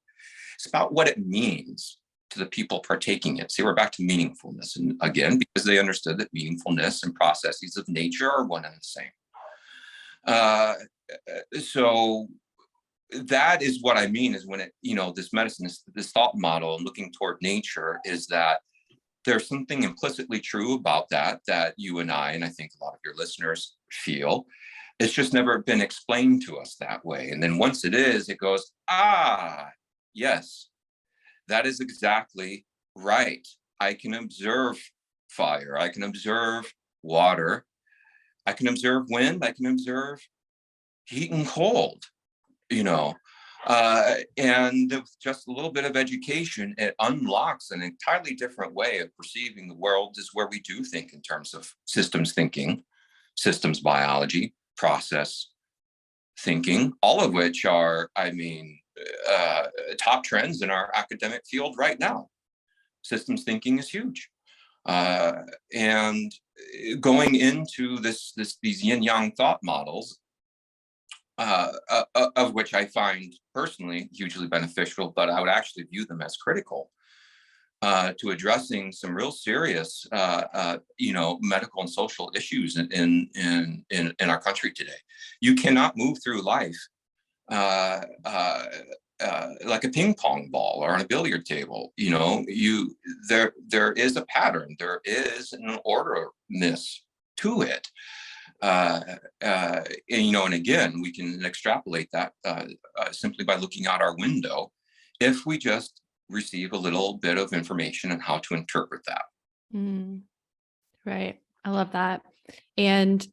It's about what it means to the people partaking it. See, we're back to meaningfulness. And again, because they understood that meaningfulness and processes of nature are one and the same. So that is what I mean, is when this medicine, this thought model and looking toward nature, is that there's something implicitly true about that you and I think a lot of your listeners feel. It's just never been explained to us that way. And then once it is, it goes, yes, that is exactly right. I can observe fire. I can observe water. I can observe wind. I can observe heat and cold, and with just a little bit of education, it unlocks an entirely different way of perceiving the world, is where we do think in terms of systems thinking, systems biology, process thinking, all of which are, top trends in our academic field right now. Systems thinking is huge. And going into these yin-yang thought models, of which I find personally hugely beneficial, but I would actually view them as critical to addressing some real serious, medical and social issues in our country today. You cannot move through life like a ping pong ball or on a billiard table. There is a pattern, there is an orderness to it. And again, we can extrapolate that simply by looking out our window, if we just receive a little bit of information on how to interpret that. Right. I love that. And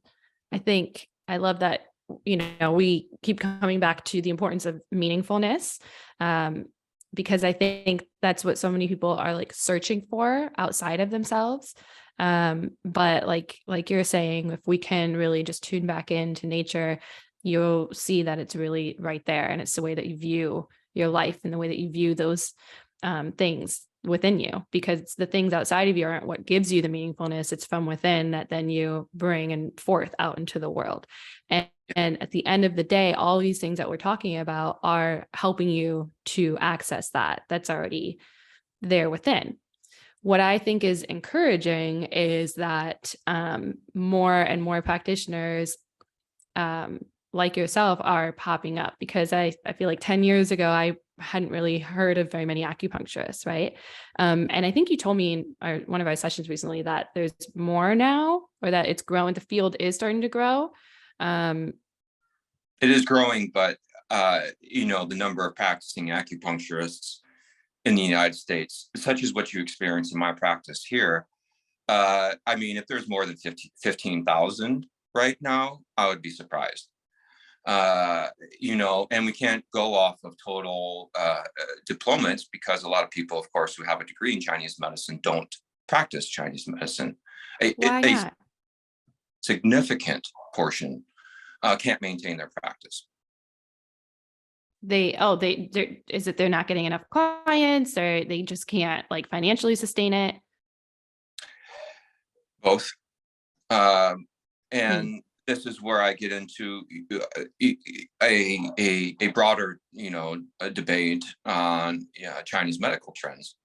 I think I love that, we keep coming back to the importance of meaningfulness, because I think that's what so many people are searching for outside of themselves. But like you're saying, if we can really just tune back into nature, you'll see that it's really right there. And it's the way that you view your life and the way that you view those things within you, because the things outside of you aren't what gives you the meaningfulness. It's from within that then you bring and forth out into the world. And at the end of the day, all these things that we're talking about are helping you to access that's already there within. What I think is encouraging is that more and more practitioners like yourself are popping up, because I feel like 10 years ago, I hadn't really heard of very many acupuncturists, right? And I think you told me in one of our sessions recently that there's more now, or that it's growing, the field is starting to grow. It is growing, but the number of practicing acupuncturists in the United States, such as what you experience in my practice here, if there's more than 15,000 right now, I would be surprised. And we can't go off of total diplomas, because a lot of people, of course, who have a degree in Chinese medicine don't practice Chinese medicine. Why not? A significant portion can't maintain their practice. Is it they're not getting enough clients, or they just can't financially sustain it? Both. And this is where I get into a broader, a debate on Chinese medical trends.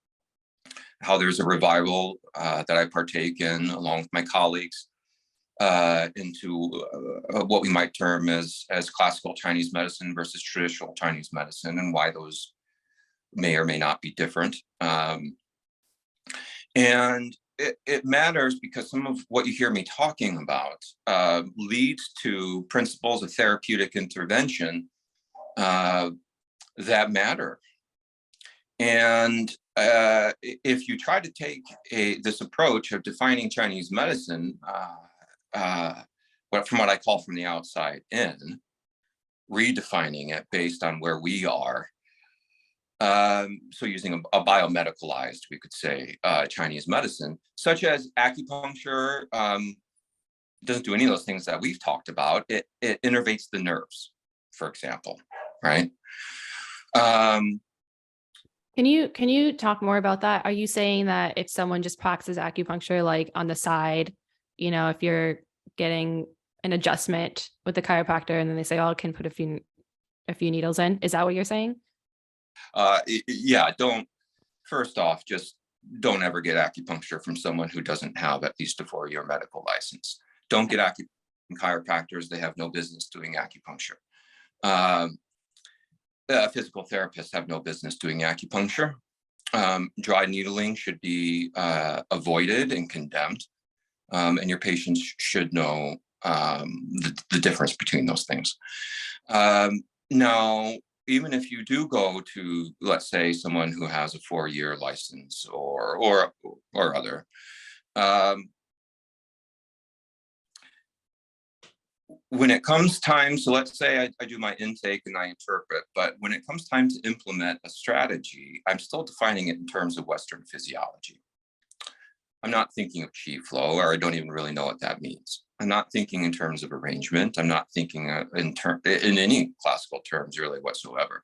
How there's a revival that I partake in, along with my colleagues, into what we might term as classical Chinese medicine versus traditional Chinese medicine, and why those may or may not be different. And it matters because some of what you hear me talking about leads to principles of therapeutic intervention that matter. And if you try to take this approach of defining Chinese medicine, from what I call from the outside in, redefining it based on where we are, so using a biomedicalized, we could say, Chinese medicine, such as acupuncture, doesn't do any of those things that we've talked about. It innervates the nerves, for example, right? Can you talk more about that? Are you saying that if someone just practices acupuncture, like on the side, if you're getting an adjustment with the chiropractor and then they say, oh, I can put a few needles in, is that what you're saying? Yeah, first off, just don't ever get acupuncture from someone who doesn't have at least a 4-year medical license. Don't get acupuncture from chiropractors. They have no business doing acupuncture. Physical therapists have no business doing acupuncture. Dry needling should be avoided and condemned. And your patients should know the difference between those things. Now, even if you do go to, let's say, someone who has a 4-year license or other, when it comes time, so let's say I do my intake and I interpret, but when it comes time to implement a strategy, I'm still defining it in terms of Western physiology. I'm not thinking of qi flow, or I don't even really know what that means. I'm not thinking in terms of arrangement. I'm not thinking in any classical terms really whatsoever.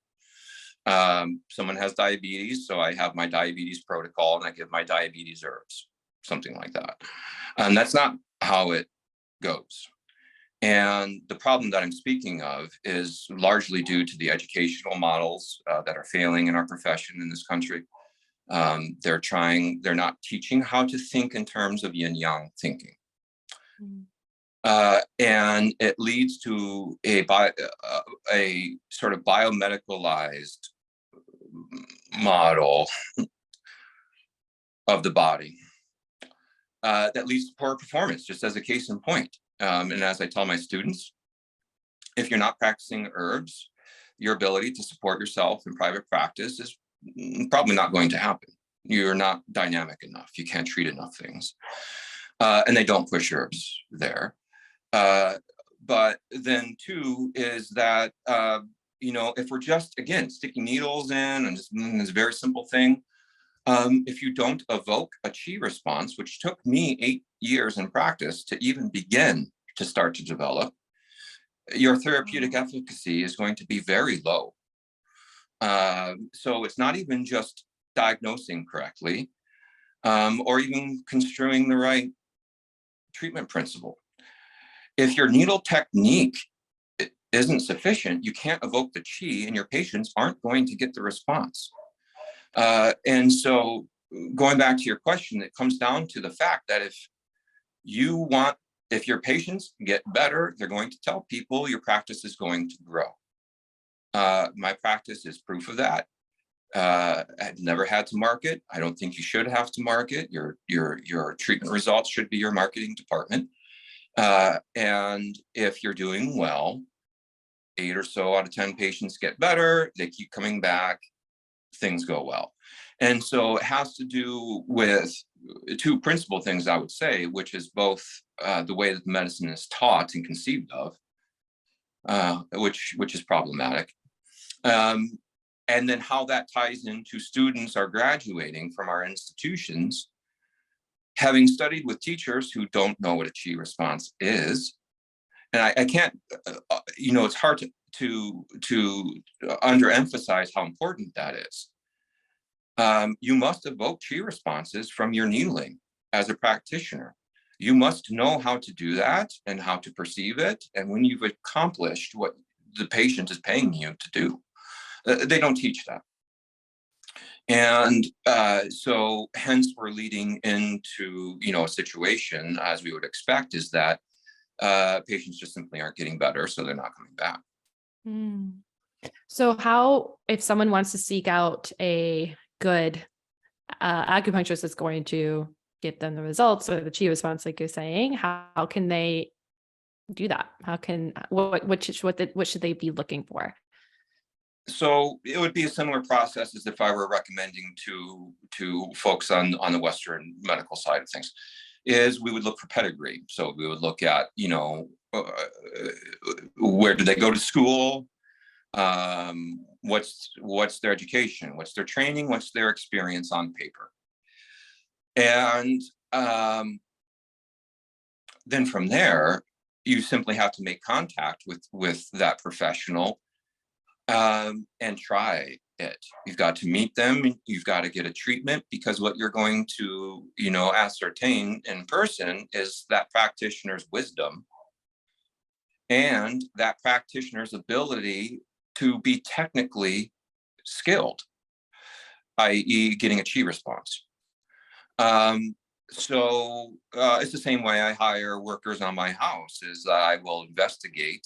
Someone has diabetes, so I have my diabetes protocol and I give my diabetes herbs, something like that. And that's not how it goes. And the problem that I'm speaking of is largely due to the educational models that are failing in our profession in this country. They're not teaching how to think in terms of yin-yang thinking. And it leads to a sort of biomedicalized model of the body that leads to poor performance, just as a case in point. And as I tell my students, if you're not practicing herbs, your ability to support yourself in private practice is probably not going to happen. You're not dynamic enough. You can't treat enough things. And they don't push herbs there. But then two is that, if we're just, again, sticking needles in and just this very simple thing, if you don't evoke a qi response, which took me 8 years in practice to even begin to start to develop, your therapeutic efficacy is going to be very low. So it's not even just diagnosing correctly, or even construing the right treatment principle. If your needle technique isn't sufficient, you can't evoke the qi and your patients aren't going to get the response. And so going back to your question, it comes down to the fact that if your patients get better, they're going to tell people your practice is going to grow. My practice is proof of that. I've never had to market. I don't think you should have to market. Your treatment results should be your marketing department. And if you're doing well, 8 or so out of 10 patients get better, they keep coming back, things go well. And so it has to do with 2 principal things, I would say, which is both the way that medicine is taught and conceived of, which is problematic. And then how that ties into students are graduating from our institutions, having studied with teachers who don't know what a qi response is. And I can't, it's hard to underemphasize how important that is. You must evoke qi responses from your needling as a practitioner. You must know how to do that and how to perceive it. And when you've accomplished what the patient is paying you to do, they don't teach that. And so hence we're leading into, a situation, as we would expect, is that patients just simply aren't getting better, so they're not coming back. So how, if someone wants to seek out a good acupuncturist that's going to get them the results or the chi response, like you're saying, how can they do that? How can, what should they be looking for? So it would be a similar process as if I were recommending to folks on the Western medical side of things. Is we would look for pedigree. So we would look at, where did they go to school? What's their education? What's their training? What's their experience on paper? And then from there, you simply have to make contact with that professional and try it. You've got to meet them. You've got to get a treatment, because what you're going to, ascertain in person is that practitioner's wisdom and that practitioner's ability to be technically skilled, i.e. getting a chi response. So it's the same way I hire workers on my house, is I will investigate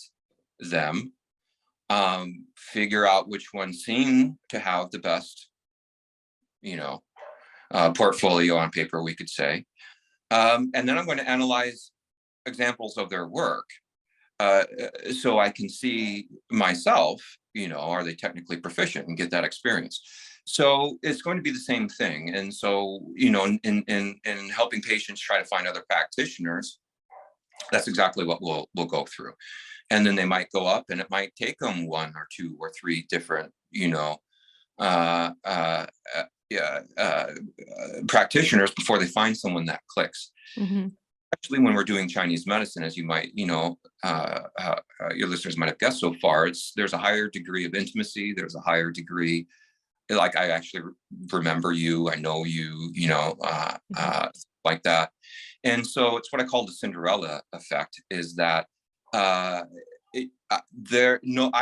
them, figure out which ones seem to have the best, portfolio on paper, we could say. And then I'm going to analyze examples of their work, so I can see myself, are they technically proficient, and get that experience. So it's going to be the same thing. And so, in helping patients try to find other practitioners, that's exactly what we'll go through. And then they might go up, and it might take them 1 or 2 or 3 different, practitioners before they find someone that clicks. Mm-hmm. Especially when we're doing Chinese medicine, as you might, your listeners might have guessed so far, there's a higher degree of intimacy. There's a higher degree, like, I actually remember you, I know you, like that. And so it's what I call the Cinderella effect, is that I'm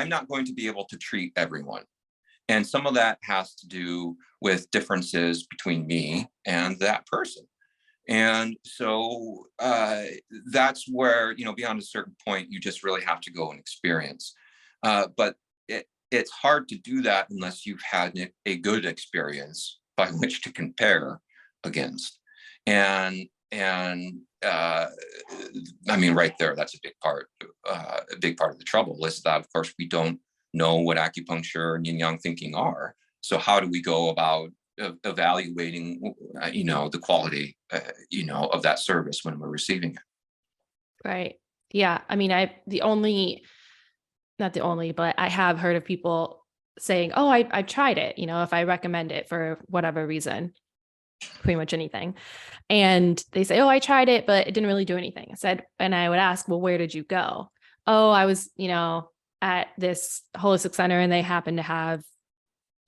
not going to be able to treat everyone. And some of that has to do with differences between me and that person. And so that's where, beyond a certain point, you just really have to go and experience. But it's hard to do that unless you've had a good experience by which to compare against. And I mean, right there, that's a big part of the trouble, is that, of course, we don't know what acupuncture and yin yang thinking are. So how do we go about evaluating, the quality, of that service when we're receiving it? Right. Yeah. I mean, not the only, but I have heard of people saying, oh, I tried it, if I recommend it for whatever reason, pretty much anything. And they say, oh, I tried it, but it didn't really do anything. And I would ask, well, where did you go? Oh, I was, at this holistic center, and they happened to have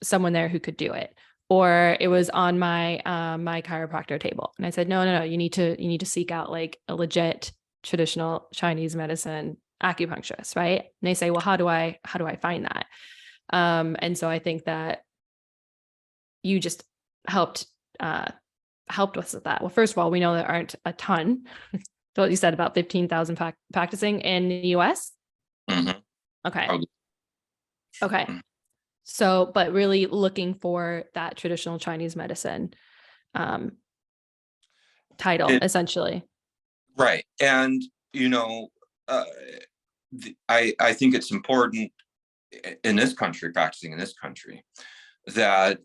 someone there who could do it. Or it was on my my chiropractor table. And I said, no, you need to seek out like a legit traditional Chinese medicine acupuncturist, right? And they say, well, how do I find that? And so I think that you just helped us with that. Well, first of all, we know there aren't a ton. What you said, about 15,000 practicing in the US. Mm-hmm. Okay. Probably. Okay. Mm-hmm. So, but really looking for that traditional Chinese medicine title, essentially. Right. And, I think it's important in this country, practicing in this country, that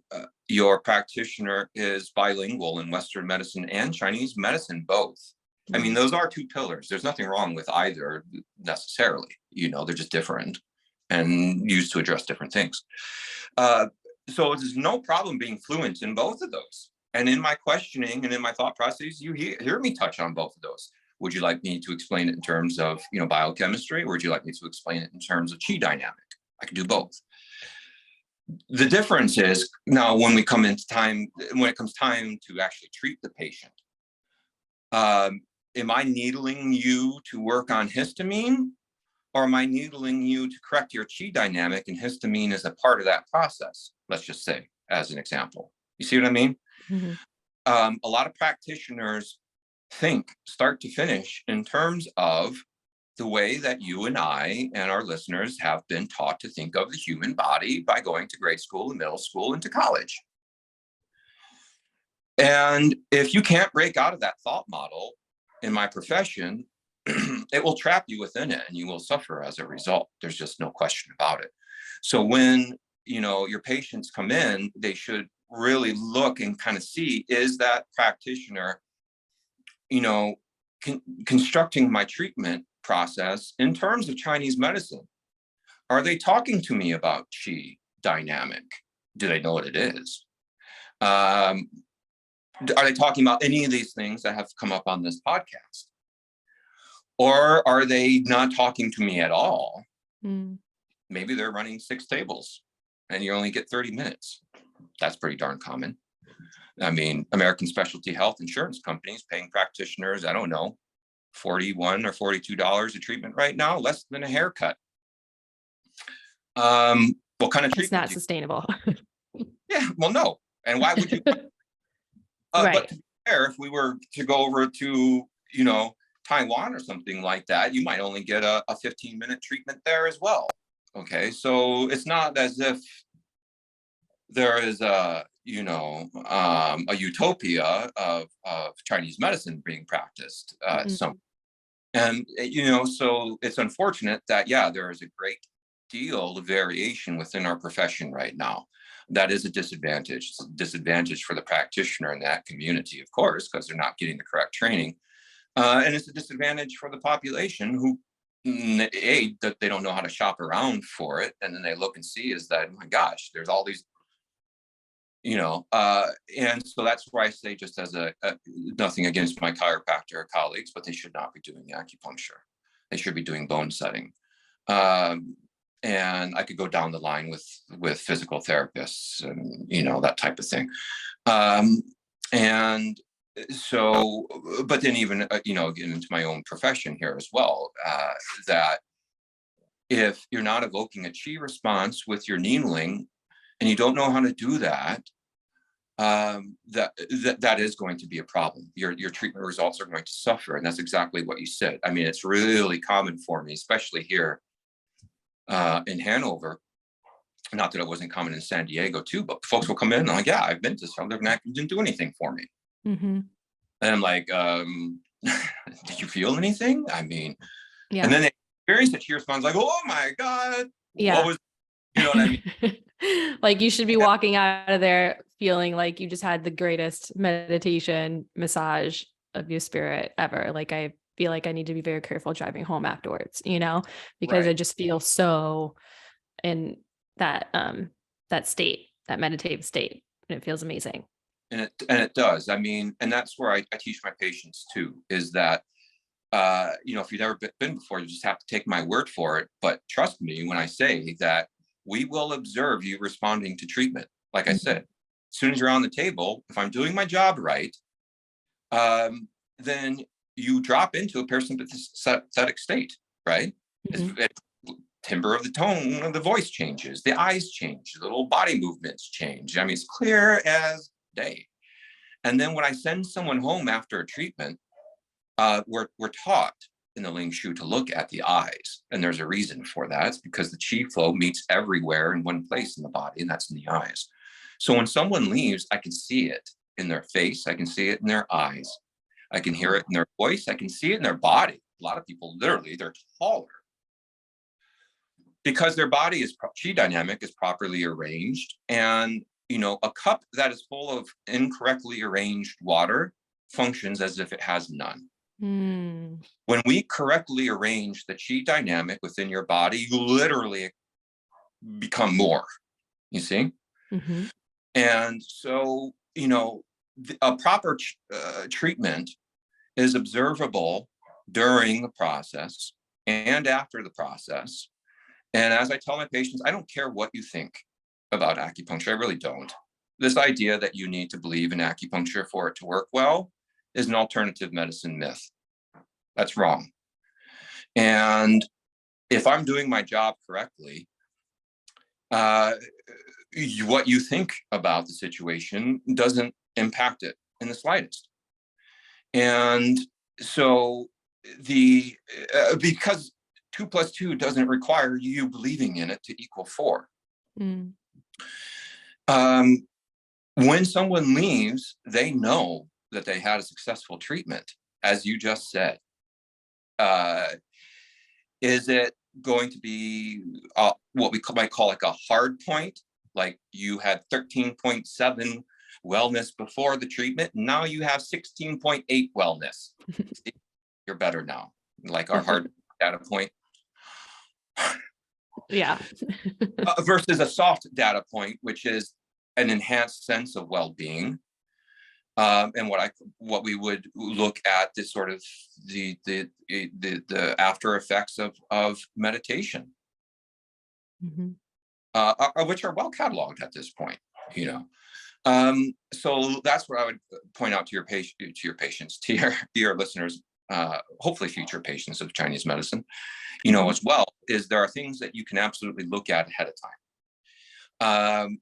your practitioner is bilingual in Western medicine and Chinese medicine, both. Mm-hmm. I mean, those are 2 pillars. There's nothing wrong with either necessarily, they're just different and used to address different things. So there's no problem being fluent in both of those. And in my questioning and in my thought process, you hear me touch on both of those. Would you like me to explain it in terms of, biochemistry, or would you like me to explain it in terms of chi dynamic? I can do both. The difference is now when it comes time to actually treat the patient, am I needling you to work on histamine, or am I needling you to correct your chi dynamic, and histamine is a part of that process? Let's just say, as an example. You see what I mean? Mm-hmm. A lot of practitioners think start to finish in terms of the way that you and I and our listeners have been taught to think of the human body by going to grade school and middle school and to college. And if you can't break out of that thought model in my profession, it will trap you within it and you will suffer as a result. There's just no question about it. So when, your patients come in, they should really look and kind of see, is that practitioner, constructing my treatment process in terms of Chinese medicine? Are they talking to me about qi dynamic? Do they know what it is? Are they talking about any of these things that have come up on this podcast? Or are they not talking to me at all? Maybe they're running 6 tables and you only get 30 minutes. That's pretty darn common. I mean, American specialty health insurance companies paying practitioners, I don't know, $41 or $42 a treatment right now, less than a haircut. What kind of treatment? It's not sustainable. Yeah, well, no. And why would you? Right. But to be fair, if we were to go over to, Taiwan or something like that, you might only get a 15-minute treatment there as well. Okay, so it's not as if there is a utopia of Chinese medicine being practiced. And so it's unfortunate that there is a great deal of variation within our profession right now. That is a disadvantage. It's a disadvantage for the practitioner in that community, of course, because they're not getting the correct training. And it's a disadvantage for the population who, that they don't know how to shop around for it. And then they look and see is that, my gosh, there's all these, and so that's where I say, just as nothing against my chiropractor colleagues, but they should not be doing acupuncture. They should be doing bone setting. And I could go down the line with physical therapists and, that type of thing. And so, but then even, getting into my own profession here as well, that if you're not evoking a qi response with your needling and you don't know how to do that, that is going to be a problem. Your treatment results are going to suffer. And that's exactly what you said. I mean, it's really common for me, especially here in Hanover. Not that it wasn't common in San Diego too, but folks will come in and like, yeah, I've been to some, it didn't do anything for me. And I'm like, did you feel anything? I mean, and then they experience the qi response like, oh my God, what was, what I mean? Like you should be walking out of there feeling like you just had the greatest meditation massage of your spirit ever. Like I feel like I need to be very careful driving home afterwards, because I just feel so in that state, that meditative state, and it feels amazing. And it does. I mean, and that's where I teach my patients too, is that, if you've never been before, you just have to take my word for it. But trust me when I say that we will observe you responding to treatment. Like I said, as soon as you're on the table, if I'm doing my job right, then you drop into a parasympathetic state, right? Timbre of the tone of the voice changes, the eyes change, the little body movements change. I mean, it's clear as day. And then when I send someone home after a treatment, we're taught in the Ling Shu to look at the eyes. And there's a reason for that. It's because the qi flow meets everywhere in one place in the body, and that's in the eyes. So when someone leaves, I can see it in their face. I can see it in their eyes. I can hear it in their voice. I can see it in their body. A lot of people, literally, they're taller because their body is qi dynamic is properly arranged. And, a cup that is full of incorrectly arranged water functions as if it has none. When we correctly arrange the qi dynamic within your body, you literally become more, you see? And so, a proper treatment is observable during the process and after the process. And as I tell my patients, I don't care what you think about acupuncture. I really don't. This idea that you need to believe in acupuncture for it to work well is an alternative medicine myth. That's wrong. And if I'm doing my job correctly, what you think about the situation doesn't impact it in the slightest. And so because 2 + 2 doesn't require you believing in it to equal 4. Mm. When someone leaves, they know that they had a successful treatment, as you just said. Is it going to be what we might call like a hard point? Like you had 13.7 wellness before the treatment, and now you have 16.8 wellness. You're better now, like our hard data point. Yeah. Versus a soft data point, which is an enhanced sense of well-being. And what we would look at is sort of the after effects of meditation, which are well cataloged at this point. So that's what I would point out to your patients, to your listeners, hopefully future patients of Chinese medicine, as well, is there are things that you can absolutely look at ahead of time.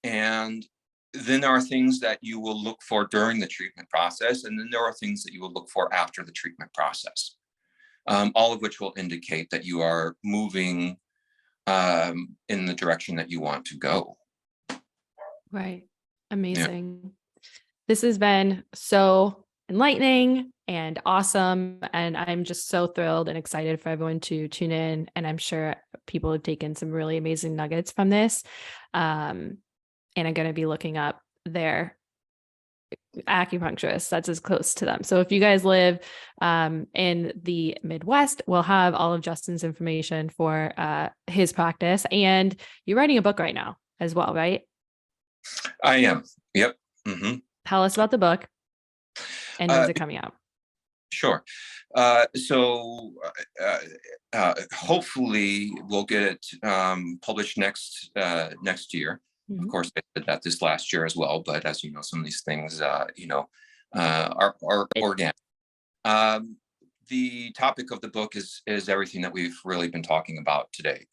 And then there are things that you will look for during the treatment process. And then there are things that you will look for after the treatment process, all of which will indicate that you are moving in the direction that you want to go. Right. Amazing. Yeah. This has been so enlightening and awesome. And I'm just so thrilled and excited for everyone to tune in. And I'm sure people have taken some really amazing nuggets from this. And I'm going to be looking up their acupuncturist that's as close to them. So if you guys live in the Midwest, we'll have all of Justin's information for his practice. And you're writing a book right now as well, right? I am. Yep. Mm-hmm. Tell us about the book and when's it coming out? Sure. So hopefully we'll get it published next year. Mm-hmm. Of course, I did that this last year as well. But as you know, some of these things, are organic. The topic of the book is everything that we've really been talking about today.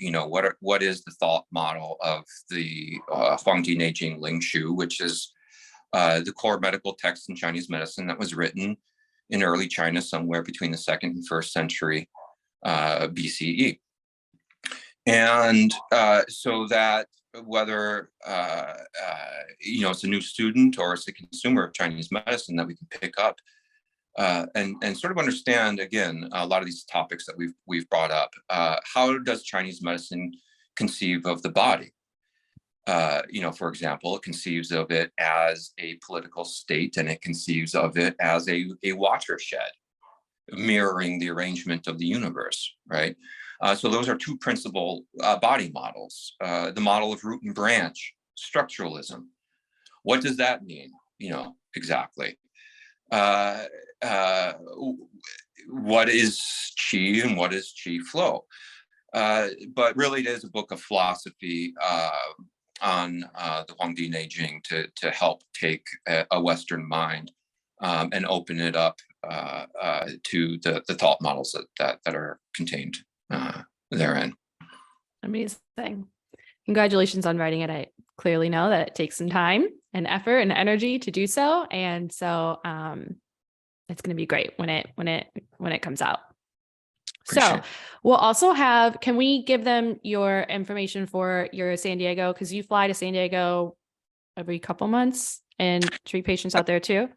What is the thought model of the Huangdi Neijing Ling Shu, which is the core medical text in Chinese medicine that was written in early China, somewhere between the 2nd and 1st century BCE. And so that whether it's a new student or it's a consumer of Chinese medicine, that we can pick up and sort of understand, again, a lot of these topics that we've brought up. How does Chinese medicine conceive of the body? For example, it conceives of it as a political state, and it conceives of it as a watershed, mirroring the arrangement of the universe, right? So those are two principal body models. The model of root and branch, structuralism. What does that mean? Exactly. What is qi and what is qi flow? But really, it is a book of philosophy on the Huangdi Neijing to help take a Western mind and open it up to the thought models that are contained therein. Amazing. Congratulations on writing it. I clearly know that it takes some time and effort and energy to do so. And so it's going to be great when it comes out. So we'll also have, can we give them your information for your San Diego? Because you fly to San Diego every couple months and treat patients out there too.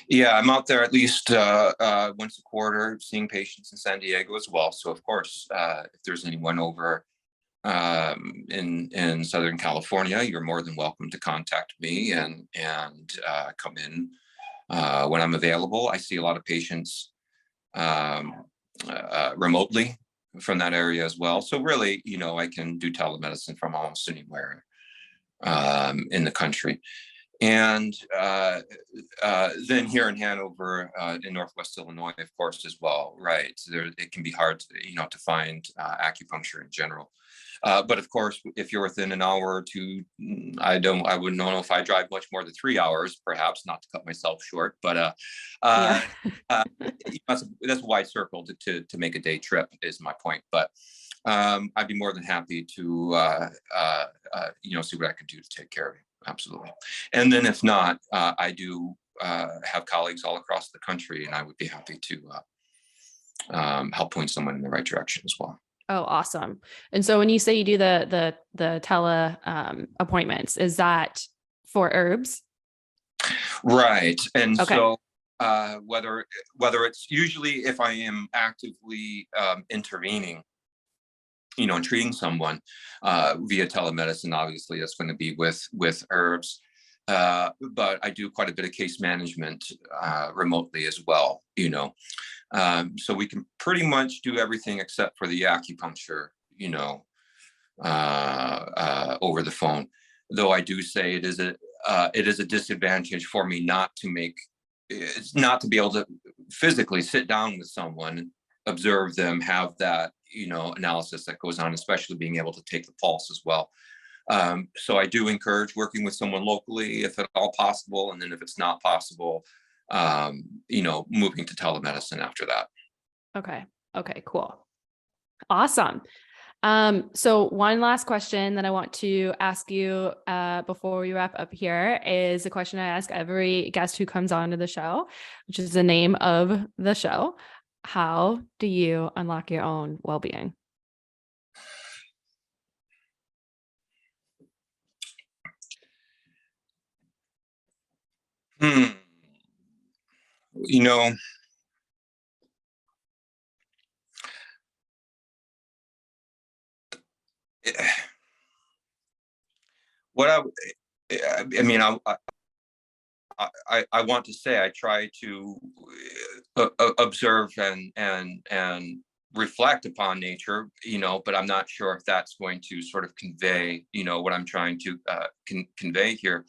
Yeah, I'm out there at least once a quarter seeing patients in San Diego as well. So of course, if there's anyone over in Southern California, you're more than welcome to contact me and come in when I'm available. I see a lot of patients remotely from that area as well. So really, I can do telemedicine from almost anywhere in the country. And then here in Hanover, in Northwest Illinois, of course, as well, right? So it can be hard to find acupuncture in general. But of course, if you're within an hour or two, I wouldn't know if I drive much more than 3 hours, perhaps, not to cut myself short. But that's a wide circle to make a day trip, is my point. But I'd be more than happy to see what I could do to take care of you. Absolutely. And then if not, I do have colleagues all across the country, and I would be happy to help point someone in the right direction as well. Oh, awesome. And so when you say you do the tele appointments, is that for herbs? Right. And Okay. so whether it's usually if I am actively intervening, and treating someone via telemedicine, obviously that's going to be with herbs. But I do quite a bit of case management remotely as well, so we can pretty much do everything except for the acupuncture, over the phone. Though I do say it is a disadvantage for me not to be able to physically sit down with someone, observe them, have that, analysis that goes on, especially being able to take the pulse as well. So I do encourage working with someone locally if at all possible. And then if it's not possible, moving to telemedicine after that. Okay. Okay, cool. Awesome. So one last question that I want to ask you before we wrap up here is a question I ask every guest who comes on to the show, which is the name of the show. How do you unlock your own well-being? What I want to say, I try to observe and reflect upon nature, but I'm not sure if that's going to sort of convey, what I'm trying to convey here.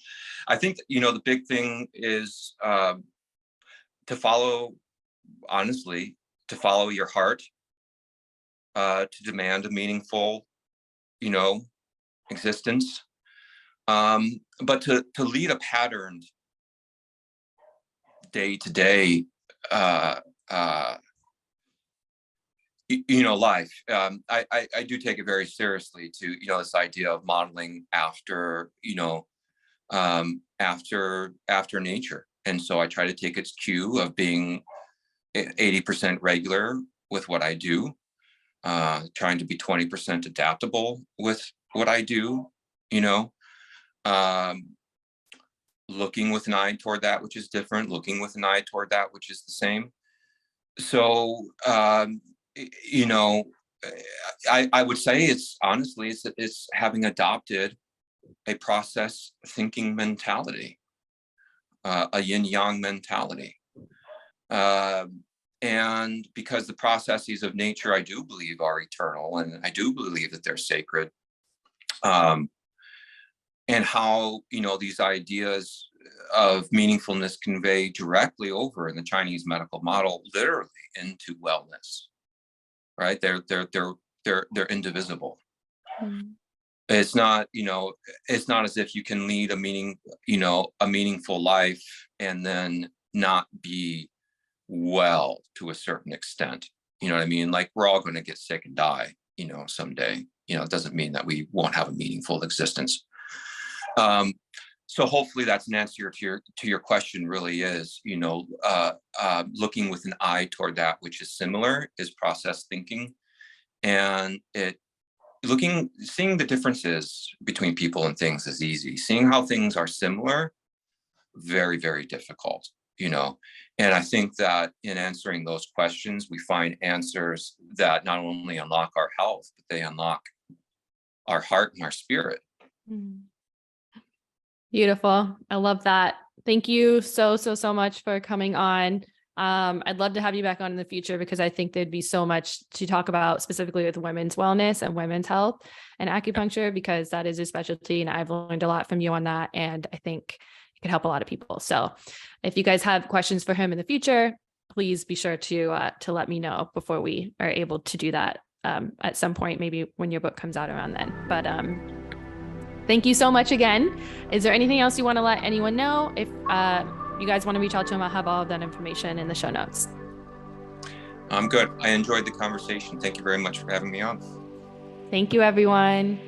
I think, the big thing is to follow your heart, to demand a meaningful, existence, but to lead a patterned day-to-day life. I do take it very seriously to, this idea of modeling after, after nature. And so I try to take its cue of being 80% regular with what I do, trying to be 20% adaptable with what I do, looking with an eye toward that which is different, looking with an eye toward that which is the same. So, I would say it's having adopted a process thinking mentality, a yin yang mentality. And because the processes of nature, I do believe, are eternal, and I do believe that they're sacred. And how, these ideas of meaningfulness convey directly over in the Chinese medical model, literally into wellness, right? They're indivisible. Mm-hmm. It's not, it's not as if you can lead a meaningful life and then not be well to a certain extent. You know what I mean? Like, we're all going to get sick and die, someday. It doesn't mean that we won't have a meaningful existence. So hopefully that's an answer to your question. Really is, looking with an eye toward that which is similar is process thinking, and seeing the differences between people and things is easy. Seeing how things are similar, very, very difficult, And I think that in answering those questions, we find answers that not only unlock our health, but they unlock our heart and our spirit. Beautiful. I love that. Thank you so much for coming on. I'd love to have you back on in the future, because I think there'd be so much to talk about, specifically with women's wellness and women's health and acupuncture, because that is a specialty. And I've learned a lot from you on that. And I think it could help a lot of people. So if you guys have questions for him in the future, please be sure to let me know before we are able to do that at some point, maybe when your book comes out around then. But thank you so much again. Is there anything else you want to let anyone know? If you guys want to reach out to him, I'll have all of that information in the show notes. I'm good. I enjoyed the conversation. Thank you very much for having me on. Thank you, everyone.